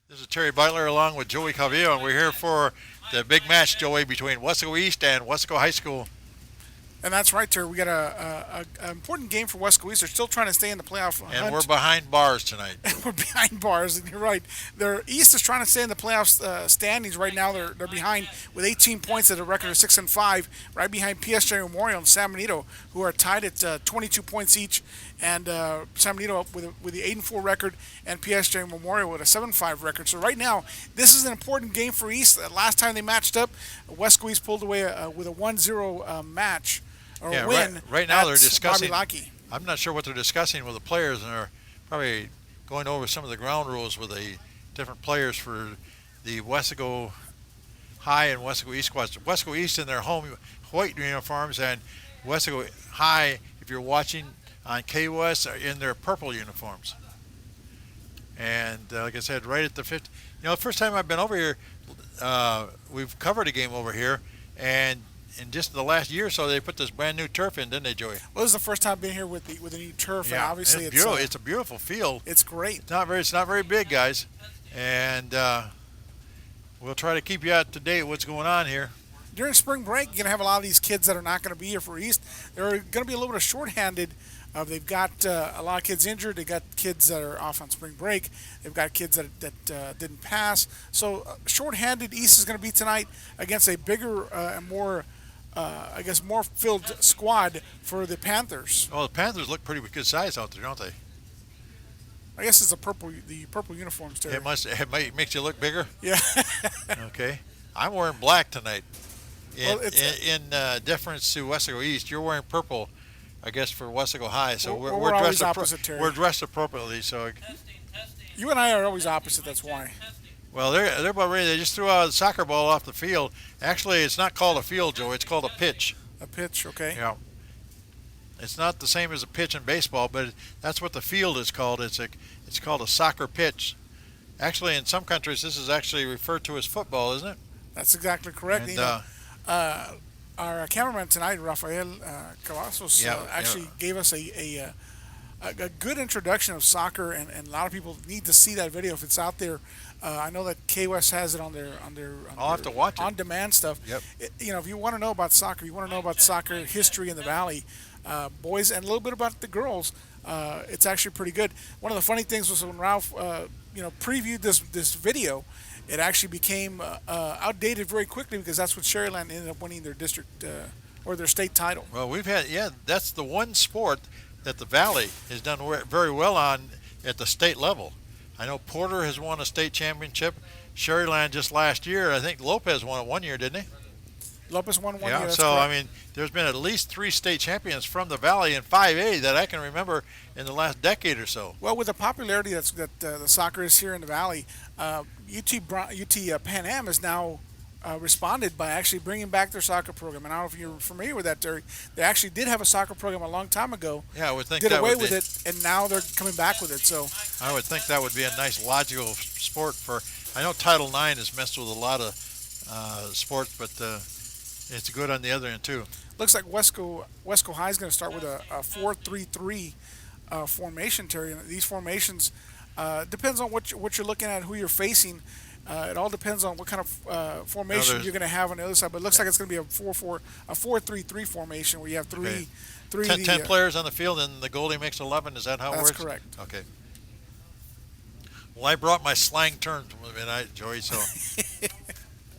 This is Terry Butler along with Joey Calvillo, and we're here for the big match, Joey, between Wesco East and Wesco High School. And that's right, Terry. We got a important game for West Coast. They're still trying to stay in the playoff And we're hunt. behind bars tonight. We're behind bars, and you're right. Their East is trying to stay in the playoff standings right now. They're behind with 18 points at a record of 6-5, right behind PSG Memorial and San Benito, who are tied at 22 points each, and San Benito with the 8-4 record, and PSG Memorial with a 7-5 record. So right now, this is an important game for East. Last time they matched up, West East pulled away with a 1-0 match or Yeah, win. right now they're at discussing. Bobby Lockey. I'm not sure what they're discussing with the players, and they're probably going over some of the ground rules with the different players for the Wesco High and Wesco East squads. Wesco East in their home white uniforms, and Wesco High, if you're watching on KWES, are in their purple uniforms. And like I said, right at the 50, the first time I've been over here, we've covered a game over here, and in just the last year or so, they put this brand new turf in, didn't they, Joey? Well, this is the first time being here with the new turf, and Yeah, obviously it's beautiful. It's a beautiful field. it's great. It's not very big, guys, and we'll try to keep you up to date with what's going on here. During spring break, you're gonna have a lot of these kids that are not gonna be here for East. They're gonna be a little bit of shorthanded. They've got a lot of kids injured. They got kids that are off on spring break. They've got kids that didn't pass. So shorthanded East is going to be tonight against a bigger and more, I guess, more filled squad for the Panthers. Well, the Panthers look pretty good size out there, don't they? I guess it's the purple uniforms, Terry. Makes you look bigger. Yeah. Okay, I'm wearing black tonight. In Well, it's deference to Wesco East, you're wearing purple, I guess, for Wesco High. So we're always opposite, Terry. we're dressed appropriately. So You and I are always opposite. That's why. well, they're about ready. They just threw out a soccer ball off the field. Actually, it's not called a field, Joe. It's called a pitch. A pitch, okay. Yeah. It's not the same as a pitch in baseball, but that's what the field is called. It's called a soccer pitch. Actually, in some countries, this is actually referred to as football, isn't it? That's exactly correct. And, Uh, our cameraman tonight, Rafael Cavazos, Yeah, actually gave us a good introduction of soccer, and a lot of people need to see that video if it's out there. I know that KWES has it on I'll have to watch it. on-demand stuff. Yep. If you want to know about soccer, you want to know about soccer history in the Valley, boys, and a little bit about the girls. It's actually pretty good. One of the funny things was when Ralph, previewed this video, it actually became outdated very quickly because that's what Sherryland ended up winning their district or their state title. Well, that's the one sport that the Valley has done very well on at the state level. I know Porter has won a state championship. Sherryland just last year, I think Lopez won it one year, didn't he? Lopez won one Yeah, year. That's so correct. I mean, there's been at least 3 state champions from the Valley in 5A that I can remember in the last decade or so. Well, with the popularity that the soccer is here in the Valley, UT Pan Am has now responded by actually bringing back their soccer program. And I don't know if you're familiar with that, Terry. They actually did have a soccer program a long time ago, Yeah, I would think did that away would with be, it, and now they're coming back with it. So I would think that would be a nice logical sport for. I know Title IX has messed with a lot of sports, but it's good on the other end too. looks like Wesco High is going to start with a 4-3-3 formation, Terry. And these formations depends on what you're looking at, who you're facing. It all depends on what kind of formation there's- you're going to have on the other side. But it looks like it's going to be a 4-3-3 formation where you have Okay. three. 10 players on the field, and the goalie makes 11. Is that how it That's works? correct. Okay. Well, I brought my slang terms with me tonight, Joey, so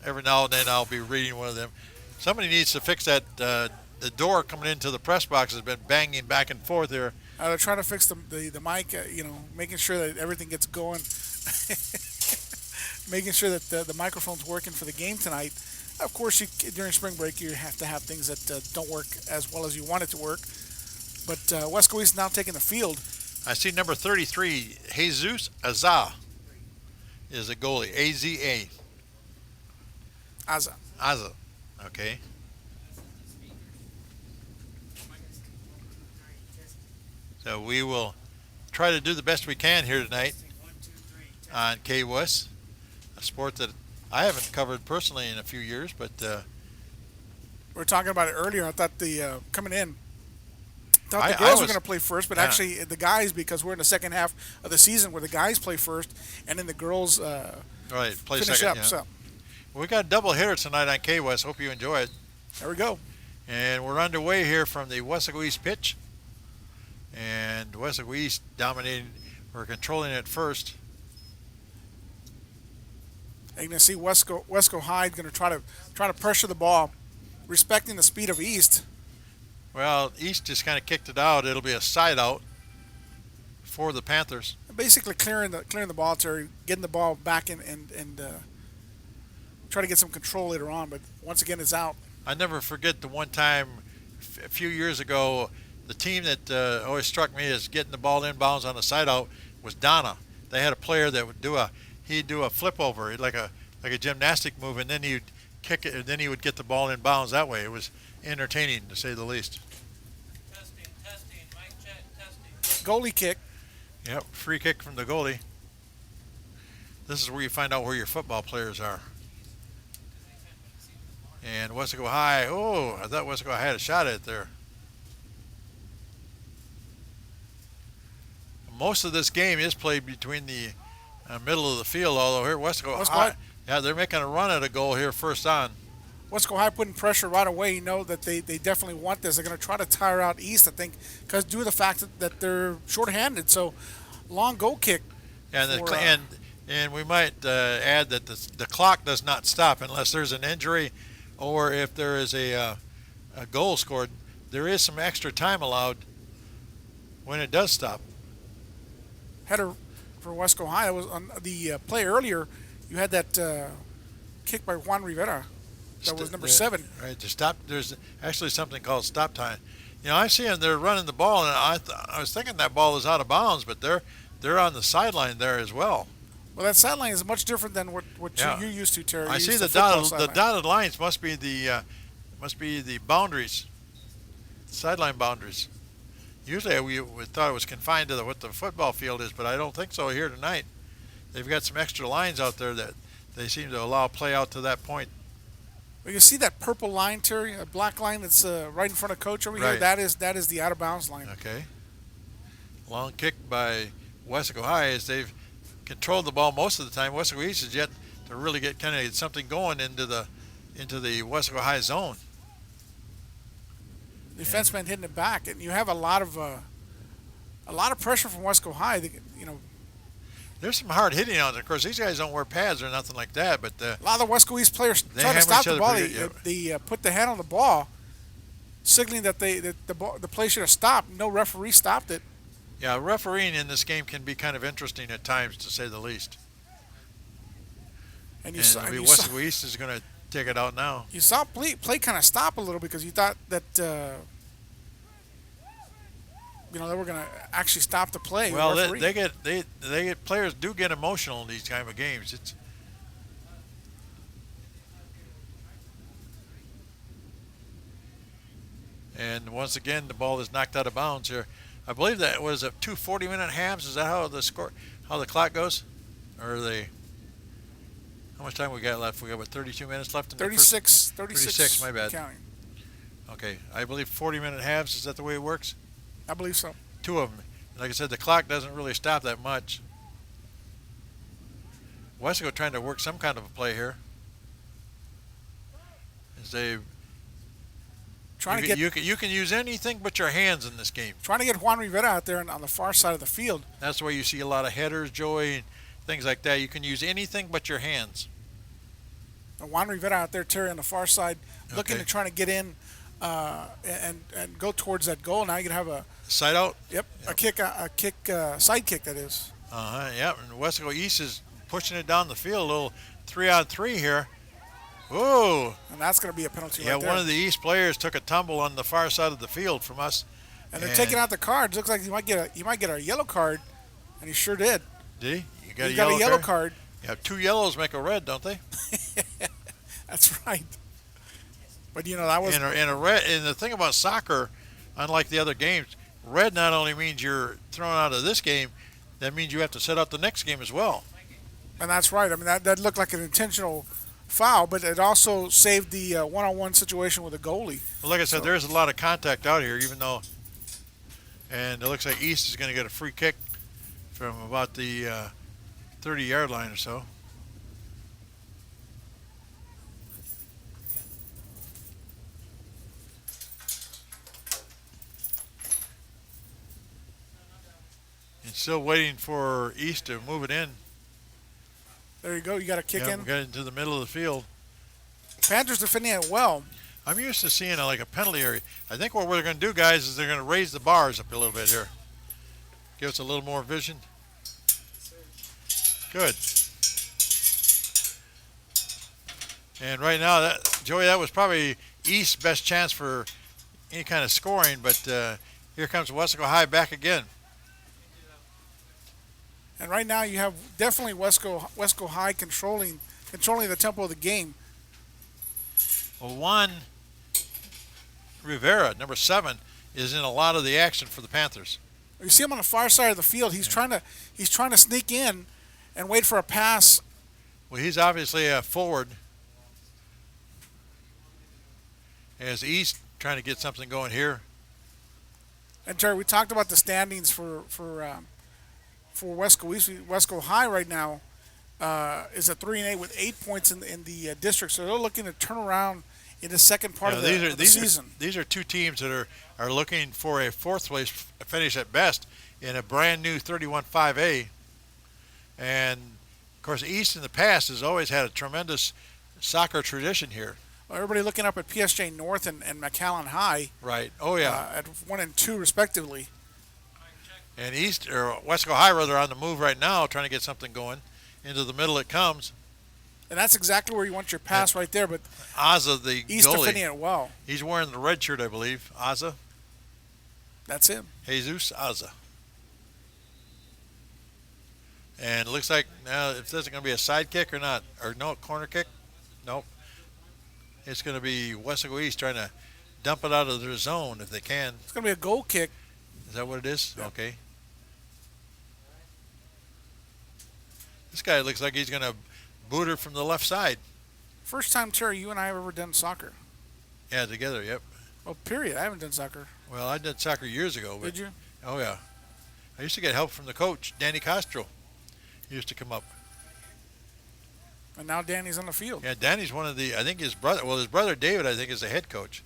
every now and then I'll be reading one of them. Somebody needs to fix that. The door coming into the press box has been banging back and forth here. They're trying to fix the mic, making sure that everything gets going, making sure that the microphone's working for the game tonight. Of course, during spring break, you have to have things that don't work as well as you want it to work. But Wesco East now taking the field. I see number 33, Jesus Azza, is a goalie. A-Z-A. Aza. Azza. Okay. So we will try to do the best we can here tonight on KWES, a sport that I haven't covered personally in a few years, but We were talking about it earlier. I thought the coming in, Thought the girls were going to play first, but actually the guys, because we're in the second half of the season where the guys play first, and then the girls play finish second. up. Yeah. So We got a double hitter tonight on KWES. Hope you enjoy it. there we go. And we're underway here from the Wesco East pitch. And Wesco East dominating, or controlling it first. And you're going to see Wesco High going to try to pressure the ball, respecting the speed of East. Well, East just kind of kicked it out. It'll be a side out for the Panthers. Basically clearing the ball, Terry, getting the ball back and try to get some control later on. But once again, it's out. I never forget the one time a few years ago, the team that always struck me as getting the ball inbounds on the side out was Donna. They had a player that would do a flip over, like a gymnastic move, and then he'd kick it, and then he would get the ball inbounds that way. It was entertaining, to say the least. Testing, mic check, testing. Goalie kick. Yep, free kick from the goalie. This is where you find out where your football players are. And Wesco High, I thought Wesco High had a shot at it there. Most of this game is played between the middle of the field, although here Wesco High, they're making a run at a goal here first on. Wesco High putting pressure right away. You know that they definitely want this. They're going to try to tire out East, I think, because due to the fact that they're shorthanded. So, long goal kick. And we might add that the clock does not stop unless there's an injury or if there is a goal scored. There is some extra time allowed when it does stop. Header for Wesco High. That was on the play earlier. You had that kick by Juan Rivera. That was number 7. Right, to stop. There's actually something called stop time. You know, I see them. They're running the ball, and I was thinking that ball is out of bounds, but they're on the sideline there as well. Well, that sideline is much different than what you're used to, Terry. I see the dotted lines must be the boundaries, sideline boundaries. Usually we thought it was confined to what the football field is, but I don't think so here tonight. They've got some extra lines out there that they seem to allow play out to that point. Well, you see that purple line, Terry, a black line that's right in front of Coach over here? That is the out-of-bounds line. Okay. Long kick by Wesco High as they've controlled the ball most of the time. Wesco East is yet to really get something going into the Wesco High zone. The defenseman hitting it back, and you have a lot of pressure from Wesco High. There's some hard hitting out there. Of course, these guys don't wear pads or nothing like that, but a lot of the Wesco East players try to stop the ball. They put the hand on the ball, signaling that the play should have stopped. No referee stopped it. Yeah, refereeing in this game can be kind of interesting at times, to say the least. And Wesco East is going to take it out now. You saw play kind of stop a little because you thought that they were going to actually stop the play. Well, they get players do get emotional in these kind of games. And once again, the ball is knocked out of bounds here. I believe that was 2 40-minute halves. Is that how the clock goes? Or how much time we got left? We got 32 minutes left in 36. 36, my bad. Counting. Okay, I believe 40-minute halves. Is that the way it works? I believe so. 2 of them. Like I said, the clock doesn't really stop that much. Wesco trying to work some kind of a play here. As they you can use anything but your hands in this game. Trying to get Juan Rivera out there on the far side of the field. That's why you see a lot of headers, Joey, and things like that. You can use anything but your hands. Juan Rivera out there, Terry, on the far side, looking to trying to get in and go towards that goal. Now you can have a side out. Yep. A kick, side kick, that is. Yep. And Wesco East is pushing it down the field. A little 3-on-3 here. Whoa! And that's going to be a penalty. Yeah, right there. One of the East players took a tumble on the far side of the field from us. And they're taking out the cards. Looks like you might get a yellow card, and he sure did. Did he? You got a yellow card. Yeah, 2 yellows make a red, don't they? That's right. But that was and a red. And the thing about soccer, unlike the other games, red not only means you're thrown out of this game, that means you have to set out the next game as well. And that's right. I mean, that looked like an intentional foul, but it also saved the one-on-one situation with the goalie. Well, like I said, there's a lot of contact out here, even though And it looks like East is going to get a free kick from about the 30-yard line or so. And still waiting for East to move it in. There you go. You got a kick in. We got into the middle of the field. Panthers defending it well. I'm used to seeing like a penalty area. I think what we're going to do, guys, is they're going to raise the bars up a little bit here. Give us a little more vision. Good. And right now, Joey, that was probably East's best chance for any kind of scoring, but here comes Wesco High back again. And right now you have definitely Wesco High controlling the tempo of the game. Well, Juan Rivera, number 7, is in a lot of the action for the Panthers. You see him on the far side of the field. He's trying to sneak in and wait for a pass. Well, he's obviously a forward. As East trying to get something going here. And Terry, we talked about the standings for Wesco East. Wesco High right now is at 3-8 with 8 points in the district. So they're looking to turn around in the second part of the season. These are two teams that are looking for a fourth place finish at best in a brand new 31-5A. And of course, East in the past has always had a tremendous soccer tradition here. Well, everybody looking up at PSJ North and McAllen High. Right. Oh yeah. At 1 and 2 respectively. And East or Wesco High rather on the move right now, trying to get something going. Into the middle it comes. And that's exactly where you want your pass right there. But Aza, the East goalie, defending it well. He's wearing the red shirt, I believe. Aza. That's him. Jesus Aza. And it looks like now if this is going to be a side kick or not, or no, corner kick. Nope. It's going to be Wesco East trying to dump it out of their zone if they can. It's going to be a goal kick. Is that what it is? Yeah. Okay. This guy looks like he's going to boot her from the left side. First time, Terry, you and I have ever done soccer. Yeah, together, yep. Well, period. I haven't done soccer. Well, I did soccer years ago. But, Did you? Oh, yeah. I used to get help from the coach, Danny Castro. He used to come up. And now Danny's on the field. Yeah, Danny's one of the, I think his brother David, I think, is the head coach.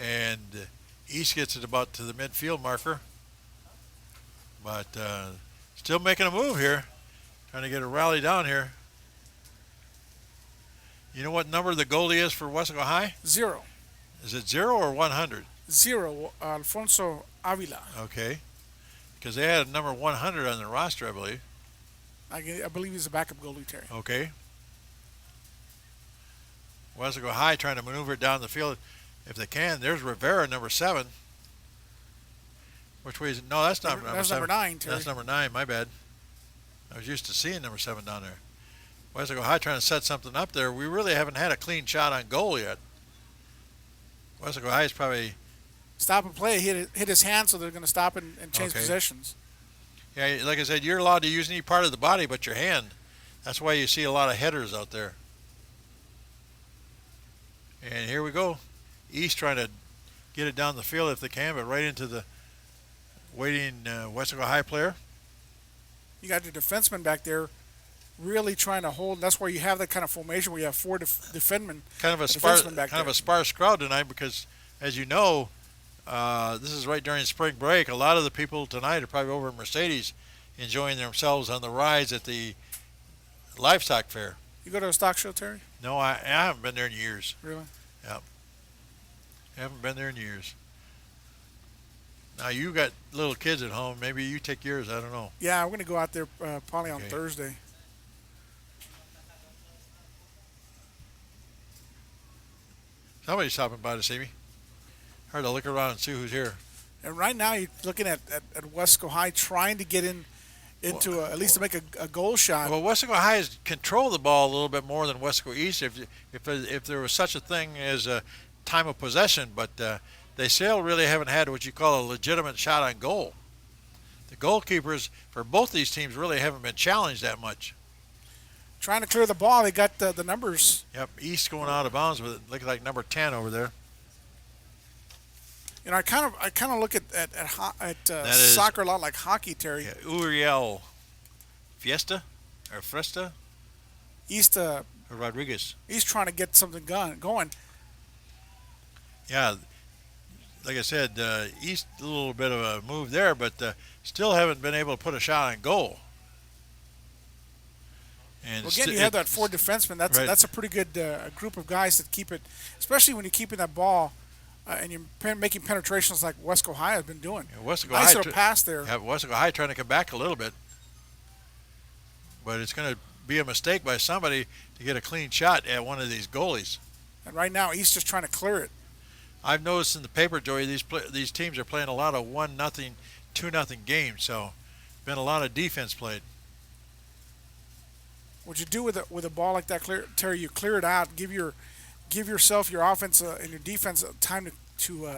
And East gets it about to the midfield marker. But still making a move here. Trying to get a rally down here. You know what number the goalie is for Wesco High? 0. Is it 0 or 100? 0. Alfonso Avila. Okay. Because they had a number 100 on their roster, I believe. I believe he's a backup goalie, Terry. Okay. Wesco High trying to maneuver it down the field if they can. There's Rivera, number 7. Which way is it? No, that's not number 7. That's number 9, Terry. That's number 9, my bad. I was used to seeing number 7 down there. Wesco High trying to set something up there. We really haven't had a clean shot on goal yet. Wesco High is probably... Stop and play. Hit his hand, so they're going to stop and change Okay. possessions. Yeah, like I said, you're allowed to use any part of the body but your hand. That's why you see a lot of headers out there. And here we go. East trying to get it down the field if they can, but right into the waiting Wesco High player. You got your defenseman back there really trying to hold. That's why you have that kind of formation where you have 4 defensemen. Kind of a sparse crowd tonight because, as you know, this is right during spring break. A lot of the people tonight are probably over in Mercedes enjoying themselves on the rides at the livestock fair. You go to a stock show, Terry? No, I haven't been there in years. Really? Yep. I haven't been there in years. Now, you got little kids at home. Maybe you take yours. I don't know. Yeah, I'm going to go out there probably on Okay. Thursday. Somebody's stopping by to see me. Hard to look around and see who's here. And right now you're looking at Wesco High trying to get into at least to make a goal shot. Well, Wesco High has controlled the ball a little bit more than Wesco East, if there was such a thing as a time of possession, but they still really haven't had what you call a legitimate shot on goal. The goalkeepers for both these teams really haven't been challenged that much. Trying to clear the ball. They got the numbers. Yep, East going out of bounds with it. Looks like number 10 over there. You know, I kind of look at is soccer a lot like hockey, Terry. Uriel Fiesta or Fresta East or Rodriguez. he's trying to get something going. Yeah, like I said, East a little bit of a move there, but still haven't been able to put a shot on goal. And Well, again, you have that four defensemen. That's a pretty good group of guys that keep it, especially when you're keeping that ball and you're making penetrations like Wesco High has been doing. Yeah, Wesco Nice High little pass there. Yeah, Wesco High trying to come back a little bit, but it's going to be a mistake by somebody to get a clean shot at one of these goalies. And right now, East just trying to clear it. I've noticed in the paper, Joey, these teams are playing a lot of 1-0, 2-0 games, so been a lot of defense played. What you do with a ball like that, Terry, you clear it out, give yourself, your offense and your defense time to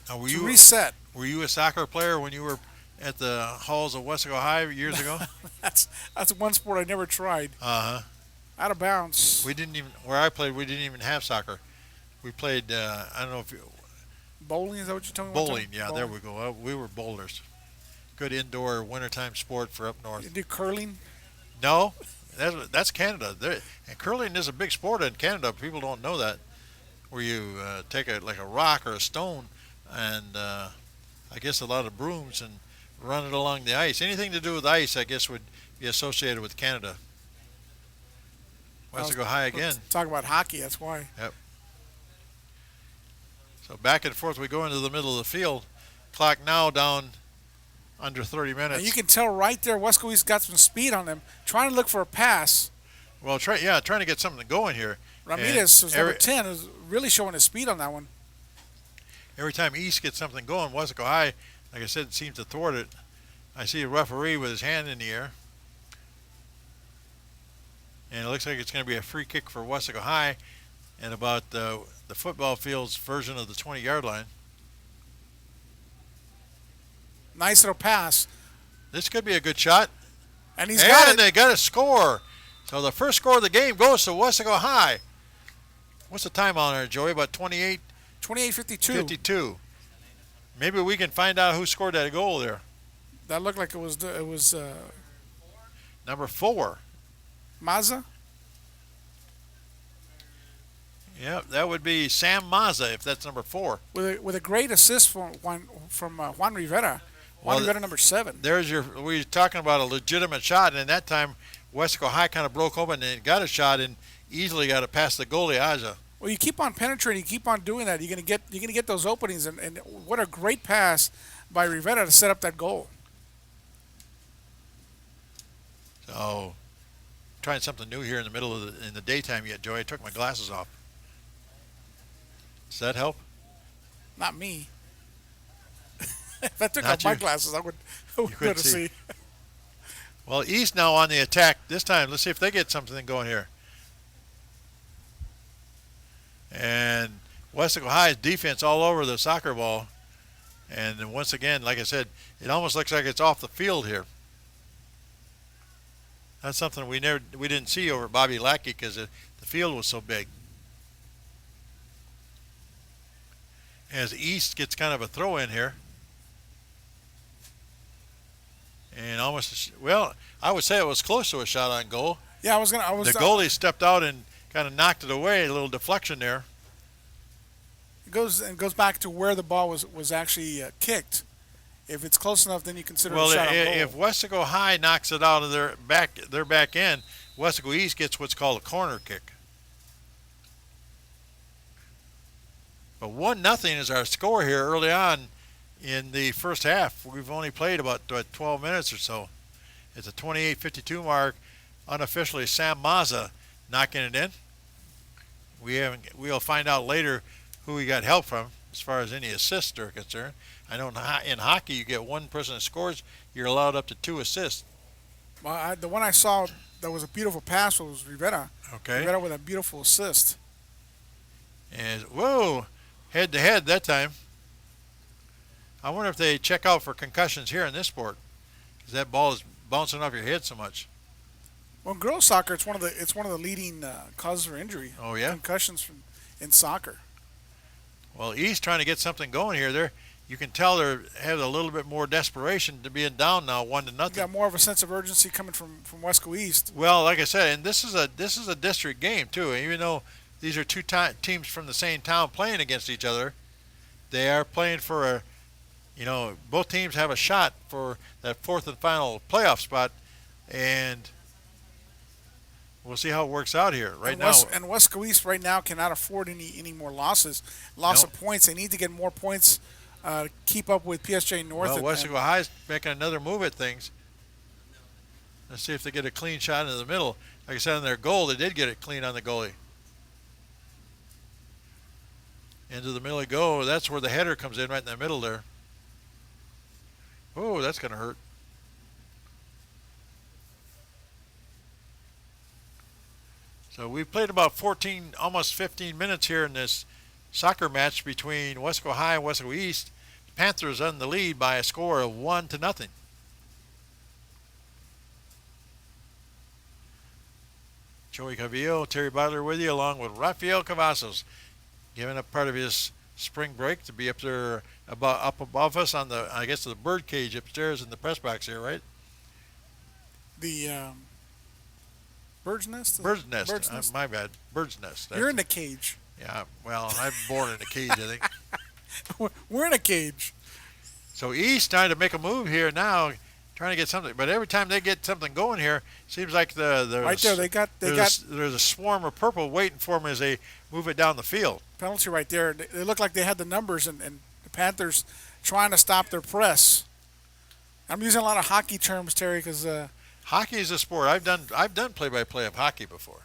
Now, reset. Were you a soccer player when you were at the halls of Wesco High years ago? That's one sport I never tried. Out of bounds. We didn't even where I played. We didn't even have soccer. We played. I don't know if Bowling, is that what you're talking bowling. about? Yeah, there we go. We were bowlers. Good indoor wintertime sport for up north. You do curling? No, that's Canada. And curling is a big sport in Canada. People don't know that. Where you take a rock or a stone, and I guess a lot of brooms and run it along the ice. Anything to do with ice, I guess, would be associated with Canada. Wesco High again. Talk about hockey. That's why. Yep. So back and forth we go into the middle of the field. Clock now down under 30 minutes. And you can tell right there, Wesco East got some speed on them, trying to look for a pass. Well, trying to get something going here. Ramirez, who's number 10, is really showing his speed on that one. Every time East gets something going, Wesco High, like I said, seems to thwart it. I see a referee with his hand in the air. And it looks like it's going to be a free kick for Wesco High and about the football field's version of the 20-yard line. Nice little pass. This could be a good shot. And he's got it. They got a score. So the first score of the game goes to Wesco High. What's the time on there, Joey? About 28? 28-52. 52. Maybe we can find out who scored that goal there. That looked like it was Number 4. Mazza. Yeah, that would be Sam Mazza if that's number 4. With a great assist from Juan Rivera. Juan Rivera, number 7. We're talking about a legitimate shot, and that time Wesco High kind of broke open and got a shot and easily got it past the goalie Aja. Well, you keep on penetrating, you keep on doing that. You're gonna get those openings, and what a great pass by Rivera to set up that goal. So, trying something new here in the middle of in the daytime yet, Joey. I took my glasses off. Does that help? Not me. If I took Not off my you. glasses, I would be could able to see. Well, East now on the attack this time. Let's see if they get something going here. And Wesco High's defense all over the soccer ball. And then once again, like I said, it almost looks like it's off the field here. That's something we didn't see over at Bobby Lackey because the field was so big. As East gets kind of a throw in here. And almost, I would say it was close to a shot on goal. Yeah, The goalie stepped out and kind of knocked it away, a little deflection there. It goes back to where the ball was actually kicked. If it's close enough, then you consider it a shot on goal. If Wesco High knocks it out of their back end, Wesco East gets what's called a corner kick. But 1-0 is our score here early on in the first half. We've only played about 12 minutes or so. It's a 28-52 mark. Unofficially, Sam Mazza knocking it in. We'll find out later who we got help from as far as any assists are concerned. I know in hockey you get one person that scores, you're allowed up to 2 assists. Well, the one I saw that was a beautiful pass was Rivera. Okay. Rivera with a beautiful assist. And head-to-head that time. I wonder if they check out for concussions here in this sport, because that ball is bouncing off your head so much. Well, in girls soccer, it's one of the leading causes for injury. Oh yeah. Concussions in soccer. Well, East trying to get something going here. you can tell they have a little bit more desperation to being down now, 1-0. You got more of a sense of urgency coming from Wesco East. Well, like I said, and this is a district game too. And even though these are two teams from the same town playing against each other, they are playing for a, both teams have a shot for that fourth and final playoff spot, and we'll see how it works out here. Right now, And Wesco East right now cannot afford any more losses. Loss Nope. of points. They need to get more points to keep up with PSJ North. well, Wesco High's making another move at things. Let's see if they get a clean shot into the middle. Like I said, on their goal, they did get it clean on the goalie. Into the middle they go. That's where the header comes in, right in the middle there. Oh, that's going to hurt. So we've played about 14, almost 15 minutes here in this soccer match between Wesco High and Wesco East. The Panthers on the lead by a score of 1-0. Joey Cavillo, Terry Butler with you, along with Rafael Cavazos, giving up part of his spring break to be up there, up above us on the, I guess, the bird cage upstairs in the press box here, right? The bird's nest. Bird's nest. Bird's nest. My bad. Bird's nest. You're in the cage. Yeah. Well, I'm born in a cage, I think. We're in a cage. So East trying to make a move here now, trying to get something. But every time they get something going here, seems like the Right there, there's a swarm of purple waiting for them as they move it down the field. penalty right there. They look like they had the numbers, and the Panthers trying to stop their press. I'm using a lot of hockey terms, Terry, because Hockey is a sport. I've done play-by-play of hockey before,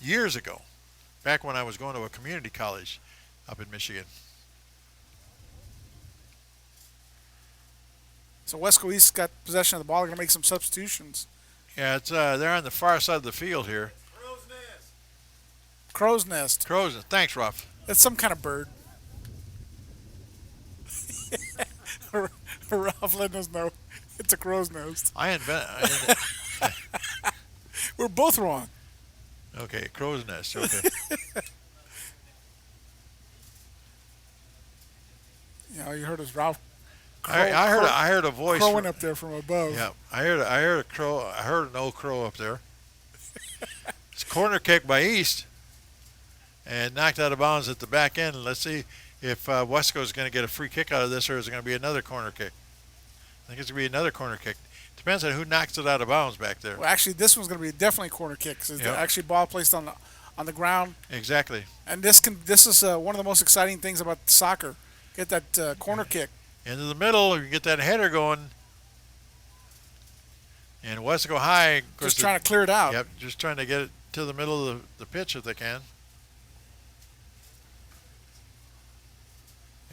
years ago, back when I was going to a community college up in Michigan. so Wesco East got possession of the ball. They're going to make some substitutions. Yeah, it's they're on the far side of the field here. Crow's nest. Crows. Thanks, Ruff. That's some kind of bird. Ralph letting us know it's a crow's nest. We're both wrong. Okay, crow's nest. Okay. You heard us, Ralph. I heard a voice. Crowing up there from above. Yeah, I heard a crow. I heard an old crow up there. It's a corner kick by East, and knocked out of bounds at the back end. Let's see if Wesco is going to get a free kick out of this, or is it going to be another corner kick? I think it's going to be another corner kick. Depends on who knocks it out of bounds back there. Well, actually, this one's going to be definitely a corner kick. Because Yep. actually ball placed on the ground. Exactly. And this is one of the most exciting things about soccer. Get that corner kick. Into the middle, you can get that header going. And Wesco High, of course, Just trying to clear it out. Yep, just trying to get it to the middle of the pitch if they can.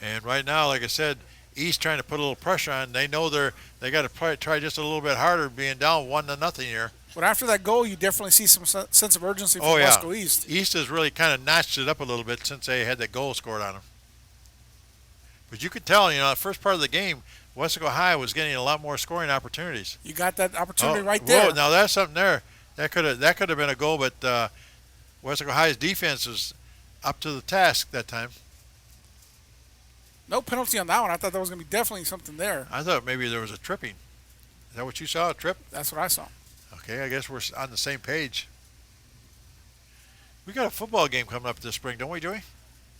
And right now, like I said, East trying to put a little pressure on. They know they got to try just a little bit harder, being down 1-0 here. But after that goal, you definitely see some sense of urgency from Oh yeah, Wesco East. East has really kind of notched it up a little bit since they had that goal scored on them. But you could tell, the first part of the game, Wesco High was getting a lot more scoring opportunities. You got that opportunity right there. Whoa, now that's something there. That could have been a goal, but Wesco High's defense was up to the task that time. No penalty on that one. I thought there was going to be definitely something there. I thought maybe there was a tripping. Is that what you saw, a trip? That's what I saw. Okay, I guess we're on the same page. We got a football game coming up this spring, don't we, Joey?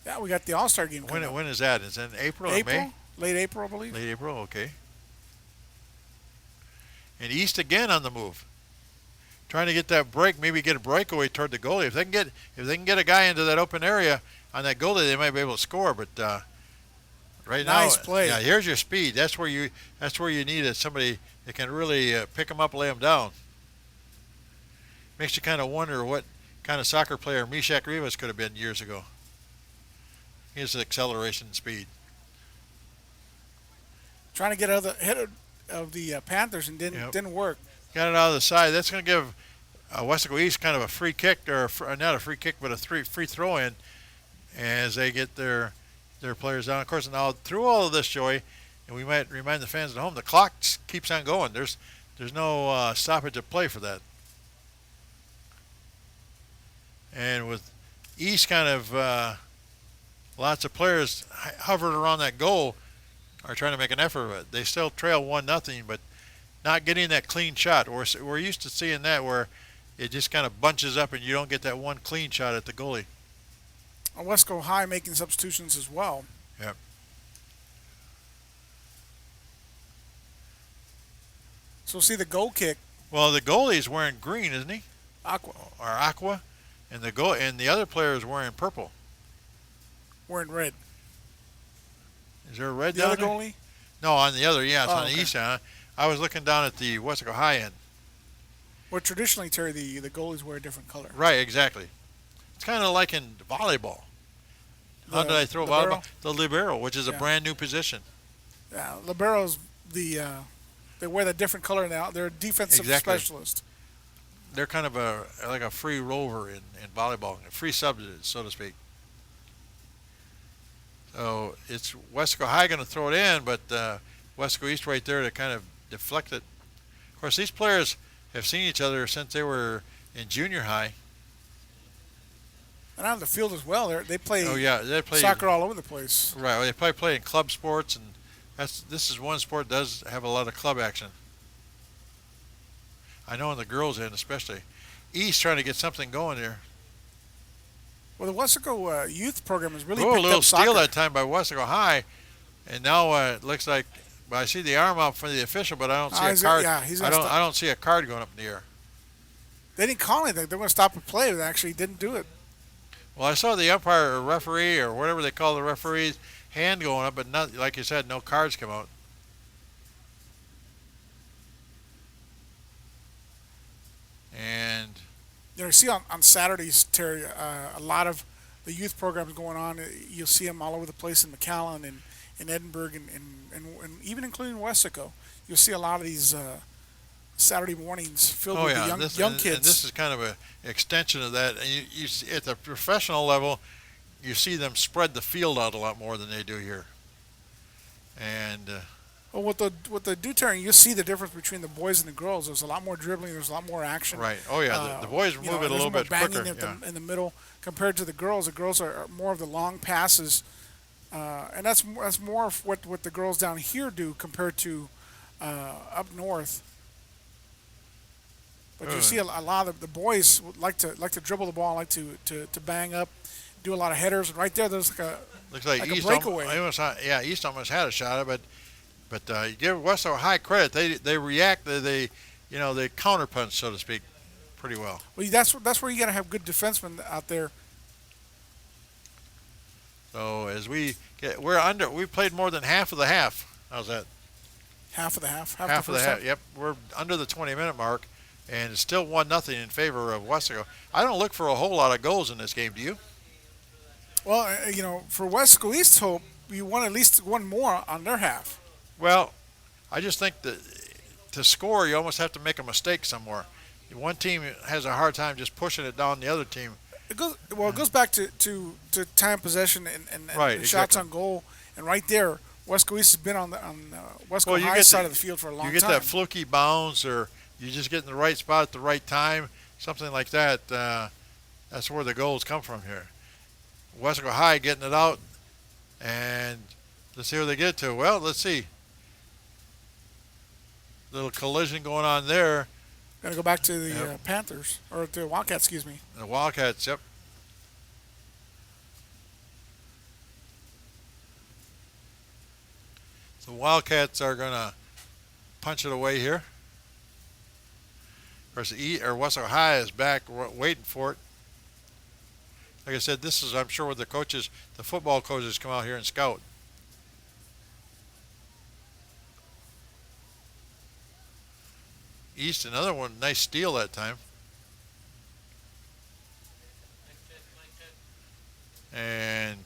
Yeah, we got the All-Star game coming up. When is that? Is it in April or April? May? Late April, I believe. Late April, okay. And East again on the move, trying to get that break, maybe get a breakaway toward the goalie. If they can get a guy into that open area on that goalie, they might be able to score. But right now, Nice play. Yeah, here's your speed. That's where you need somebody that can really pick them up, lay them down. Makes you kind of wonder what kind of soccer player Mishak Rivas could have been years ago. His acceleration and speed. Trying to get out of the head of the Panthers and didn't work. Got it out of the side. That's going to give Wesco East kind of a free kick, or not a free kick, but a free throw in as they get their players down. Of course, now through all of this, Joey, and we might remind the fans at home, the clock keeps on going. There's no stoppage of play for that. And with East kind of lots of players hovering around that goal, are trying to make an effort of it. They still trail 1-0, but not getting that clean shot. We're used to seeing that where it just kind of bunches up and you don't get that one clean shot at the goalie. Wesco High making substitutions as well. Yep. So we'll see the goal kick. Well, the goalie's wearing green, isn't he? Aqua Or aqua, and the other player is wearing purple. wearing red. Is there a red The down other there? goalie? No, on the other. Yeah, it's Oh, on the okay. east end. I was looking down at the Wesco High end. Well, traditionally, Terry, the goalies wear a different color. Right, exactly. It's kind of like in volleyball. How did I throw libero? volleyball? The libero, which is a Yeah. brand new position. Yeah, liberos, they wear the different color now. They're a defensive Exactly. specialist. They're kind of like a free rover in volleyball, a free substitute, so to speak. So it's Wesco High going to throw it in, but Wesco East right there to kind of deflect it. Of course, these players have seen each other since they were in junior high. And on the field as well, they play Oh yeah, they play soccer all over the place. Right. Well, they probably play in club sports, and this is one sport that does have a lot of club action. I know in the girls' end especially. East trying to get something going here. Well, the Wesco youth program has really Oh, a picked little up steal soccer. that time by Wesco High, and now it looks like. Well, I see the arm out for the official, but I don't see a he's card. yeah, he's I gonna don't. stop. I don't see a card going up in the air. They didn't call anything. They're going to stop a play, but they actually didn't do it. Well, I saw the umpire or referee or whatever they call the referee's hand going up, but not like you said, no cards come out. And You see on Saturdays, Terry, a lot of the youth programs going on. You'll see them all over the place in McAllen and in Edinburgh and even including Wesco. You'll see a lot of these Saturday mornings filled oh with yeah, the this, young and kids. this is kind of an extension of that. And you see, at the professional level, you see them spread the field out a lot more than they do here. And Well, what they do, Terry, you see the difference between the boys and the girls. There's a lot more dribbling. There's a lot more action. right, oh yeah, the boys move it a there's little more bit banging quicker. at Yeah. in the middle compared to the girls. The girls are more of the long passes, and that's more of what the girls down here do compared to up north. But you Good. see a lot of the boys like to dribble the ball, like to bang up, do a lot of headers. And right there's Looks like, like a East breakaway. East almost had a shot at it, but you give Wesco High credit. They react. They counterpunch, so to speak, pretty well. well, that's where you got to have good defensemen out there. So as we played more than half of the half. How's that? Half of the half. Half of the first half. half. Yep, we're under the 20-minute mark, and it's still 1-0 in favor of Wesco. I don't look for a whole lot of goals in this game. Do you? Well, for Wesco East Hope, you want at least one more on their half. Well, I just think that to score, you almost have to make a mistake somewhere. One team has a hard time just pushing it down the other team. It goes back to time possession and Right, shots exactly. on goal. And right there, Wesco East has been on Wesco Well, you High get side the- of the field for a long You get time. that fluky bounce, or you just get in the right spot at the right time, something like that. That's where the goals come from here. Wesco High getting it out, and let's see where they get to. Well, let's see. Little collision going on there. Gonna go back to the Yep. Panthers or the Wildcats, excuse me. The Wildcats, yep. The Wildcats are going to punch it away here. Of course, Wesco High is back waiting for it. Like I said, this is, I'm sure, where the football coaches come out here and scout. East, another one, nice steal that time. And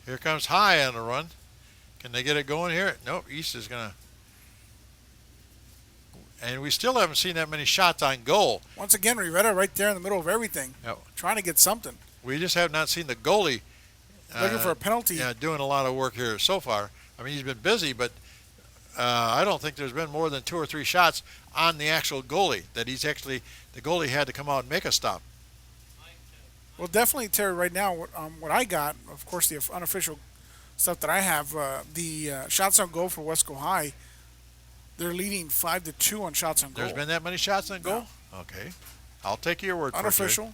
here comes High on the run. Can they get it going here? Nope, East is going to. And we still haven't seen that many shots on goal. Once again, Rivera right there in the middle of everything, Yep. trying to get something, We just have not seen the goalie looking for a penalty. yeah, doing a lot of work here so far. I mean, he's been busy, but I don't think there's been more than 2 or 3 shots on the actual goalie that the goalie had to come out and make a stop. Well, definitely, Terry. Right now, what I got, of course, the unofficial stuff that I have. The shots on goal for Wesco High, they're leading 5-2 on shots on goal. There's been that many shots on goal? No. Okay. I'll take your word for it. Unofficial.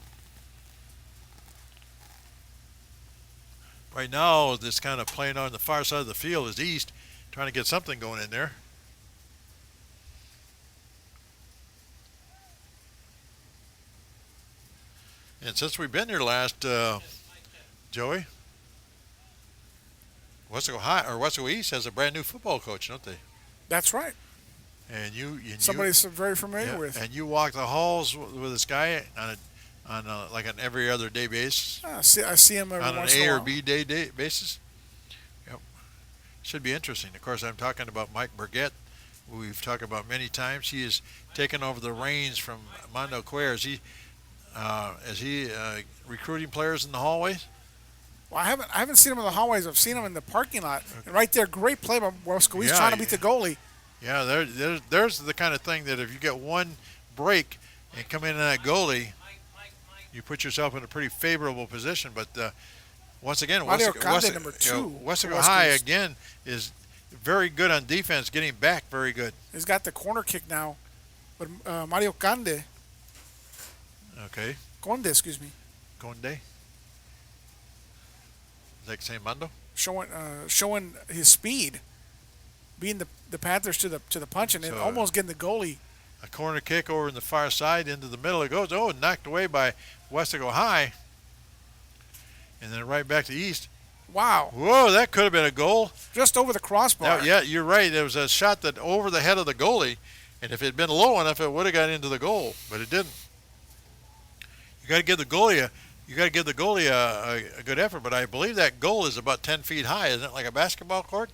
Right now, this kind of playing on the far side of the field is East, trying to get something going in there. And since we've been here last, Joey, Wesco High or Wesco East has a brand new football coach, don't they? That's right. And Somebody's very familiar yeah, with. And you walk the halls with this guy on like an every other day basis. I see him every On an once in a A or while. B day basis. Yep. Should be interesting. Of course, I'm talking about Mike Burgett, who we've talked about many times. He has taken over the reins from Mondo Quare. Is he recruiting players in the hallways? Well, I haven't seen him in the hallways. I've seen him in the parking lot. And right there, great play by Wesco. He's trying to beat the goalie. Yeah, there's the kind of thing that if you get one break and come in on that goalie, you put yourself in a pretty favorable position. But once again, Mario Conde, number 2. Wesco High again is very good on defense, getting back very good. He's got the corner kick now, but Mario Conde, Okay, excuse me, Conde. Is that saying Mando? showing his speed, beating the Panthers to the punch, and then almost getting the goalie. A corner kick over in the far side into the middle. It goes, knocked away by Wesco High. And then right back to East. Wow. Whoa, that could have been a goal. Just over the crossbar. Yeah, you're right. It was a shot that over the head of the goalie. And if it had been low enough, it would have got into the goal. But it didn't. You got to give the goalie a good effort. But I believe that goal is about 10 feet high. Isn't it like a basketball court?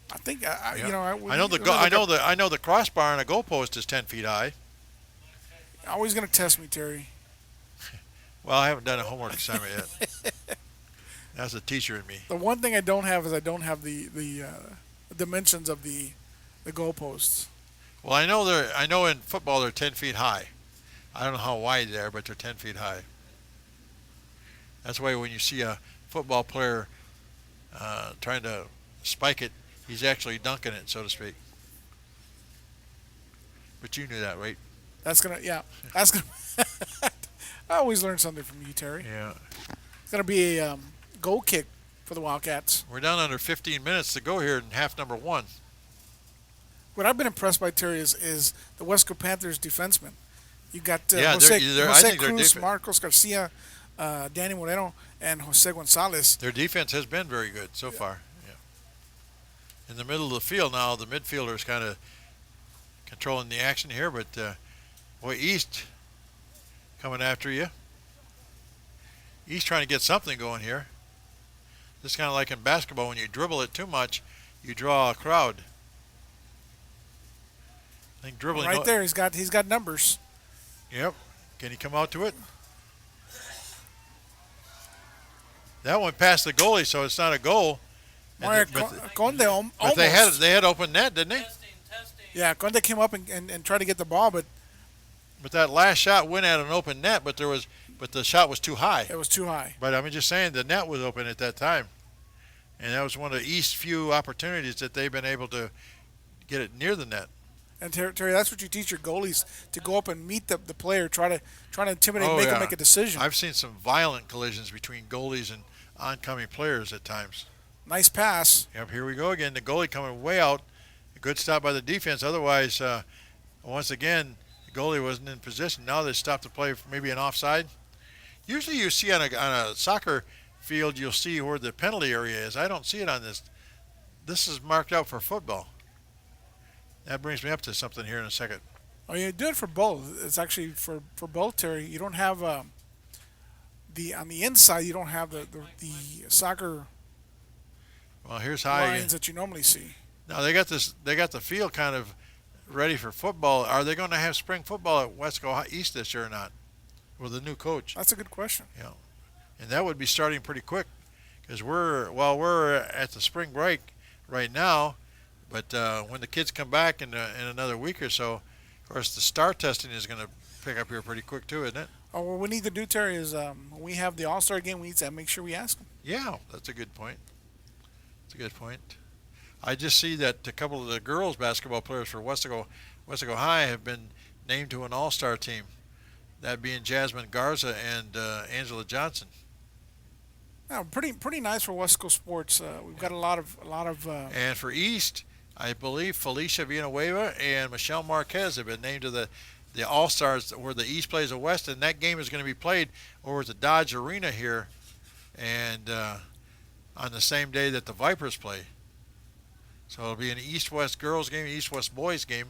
I think I know the crossbar on a goalpost is 10 feet high. Always going to test me, Terry. Well, I haven't done a homework assignment yet. That's the teacher in me. The one thing I don't have is I don't have the dimensions of the goalposts. Well, I know in football they're 10 feet high. I don't know how wide they are, but they're 10 feet high. That's why when you see a football player trying to spike it, he's actually dunking it, so to speak. But you knew that, right? That's gonna. I always learn something from you, Terry. Yeah. It's gonna be a goal kick for the Wildcats. We're down under 15 minutes to go here in half number 1. What I've been impressed by, Terry, is the Wesco Panthers defensemen. You got I Jose think their Cruz, defense. Marcos Garcia, Danny Moreno, and Jose Gonzalez. Their defense has been very good so far. Yeah. In the middle of the field now, the midfielder is kind of controlling the action here, but East coming after you. East trying to get something going here. This is kind of like in basketball, when you dribble it too much, you draw a crowd. I think dribbling Right there, he's got numbers. Yep. Can he come out to it? That one passed the goalie, so it's not a goal. Conde almost. But they had open net, didn't they? Testing. Yeah, Conde came up and tried to get the ball, but that last shot went at an open net, but the shot was too high. it was too high. But I'm just saying the net was open at that time, and that was one of the East's few opportunities that they've been able to get it near the net. And Terry, that's what you teach your goalies, to go up and meet the player, try to intimidate, make him make a decision. I've seen some violent collisions between goalies and oncoming players at times. Nice pass. Yep, here we go again. The goalie coming way out. A good stop by the defense. Otherwise, once again, the goalie wasn't in position. Now they stopped the play for maybe an offside. Usually you see on a soccer field, you'll see where the penalty area is. I don't see it on this. This is marked out for football. That brings me up to something here in a second. Oh, you do it for both. It's actually for both, Terry. You don't have on the inside. You don't have the soccer Well, here's high lines again. that you normally see. Now they got the field kind of ready for football. Are they going to have spring football at Wesco East this year or not? With the new coach? That's a good question. Yeah, and that would be starting pretty quick, because we're at the spring break right now, but when the kids come back in another week or so, of course the star testing is going to pick up here pretty quick too, isn't it? Oh, what we need to do, Terry, is when we have the All-Star game, we need to make sure we ask them. Yeah, that's a good point. That's a good point. I just see that a couple of the girls basketball players for Westaco High have been named to an all-star team. That being Jasmine Garza and Angela Johnson. Yeah, pretty nice for Wesco sports. We've got a lot of. And for East, I believe Felicia Villanueva and Michelle Marquez have been named to the All Stars where the East plays the West, and that game is going to be played over at the Dodge Arena here, and on the same day that the Vipers play. So it'll be an East-West girls game, East-West boys game,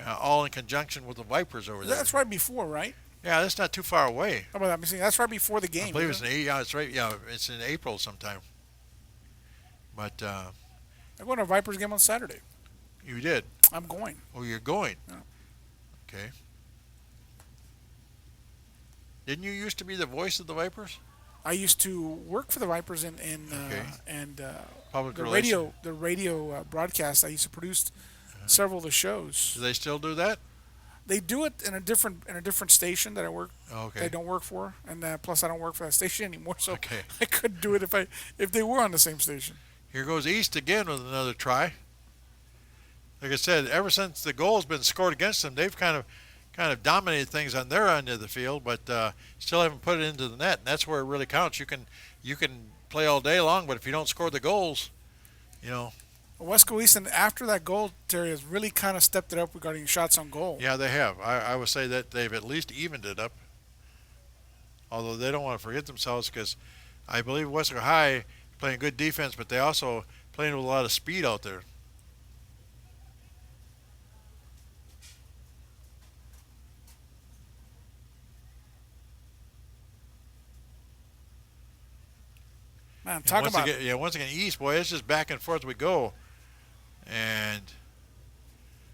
all in conjunction with the Vipers over there. That's right before, right? Yeah, that's not too far away. How about that? That's right before the game. I believe it's yeah, it's right. Yeah, it's in April sometime. But I'm going to a Vipers game on Saturday. you did. I'm going. Oh, you're going. Yeah. Okay. Didn't you used to be the voice of the Vipers? I used to work for the Vipers in Public the relations. radio broadcast. I used to produce several of the shows. Do they still do that? They do it in a different station that I work. Okay. That I don't work for, and plus I don't work for that station anymore. So Okay. I couldn't do it if they were on the same station. Here goes East again with another try. Like I said, ever since the goal's been scored against them, they've kind of dominated things on their end of the field, but still haven't put it into the net. And that's where it really counts. You can play all day long, but if you don't score the goals, you know. Wesco Easton, after that goal, Terry has really kind of stepped it up regarding shots on goal. Yeah, they have. I would say that they've at least evened it up. Although they don't want to forget themselves because I believe Wesco High playing good defense, but they also playing with a lot of speed out there. Man, talk about once again, East, boy, it's just back and forth we go. And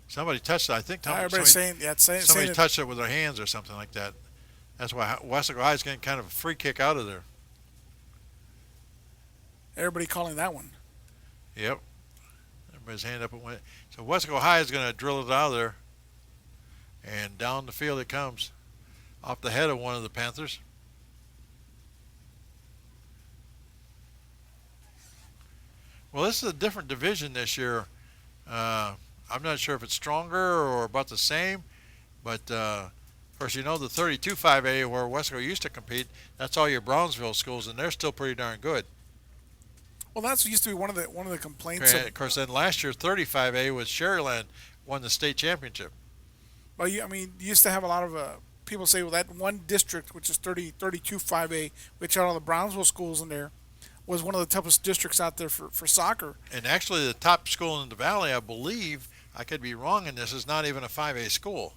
somebody touched it. I think everybody's somebody touched it with their hands or something like that. That's why Wesco High is getting kind of a free kick out of there. Everybody calling that one. Yep. Everybody's hand up and went. So Wesco High is going to drill it out of there. And down the field it comes. Off the head of one of the Panthers. Well, this is a different division this year. I'm not sure if it's stronger or about the same, but of course, you know the 32 5A where Wesco used to compete. That's all your Brownsville schools, and they're still pretty darn good. Well, that's used to be one of the complaints. Of course, then last year 35A was Sherryland won the state championship. Well, you used to have a lot of people say, well, that one district, which is 32 5A, which had all the Brownsville schools in there, was one of the toughest districts out there for soccer. And actually, the top school in the valley, I believe, I could be wrong in this, is not even a 5A school.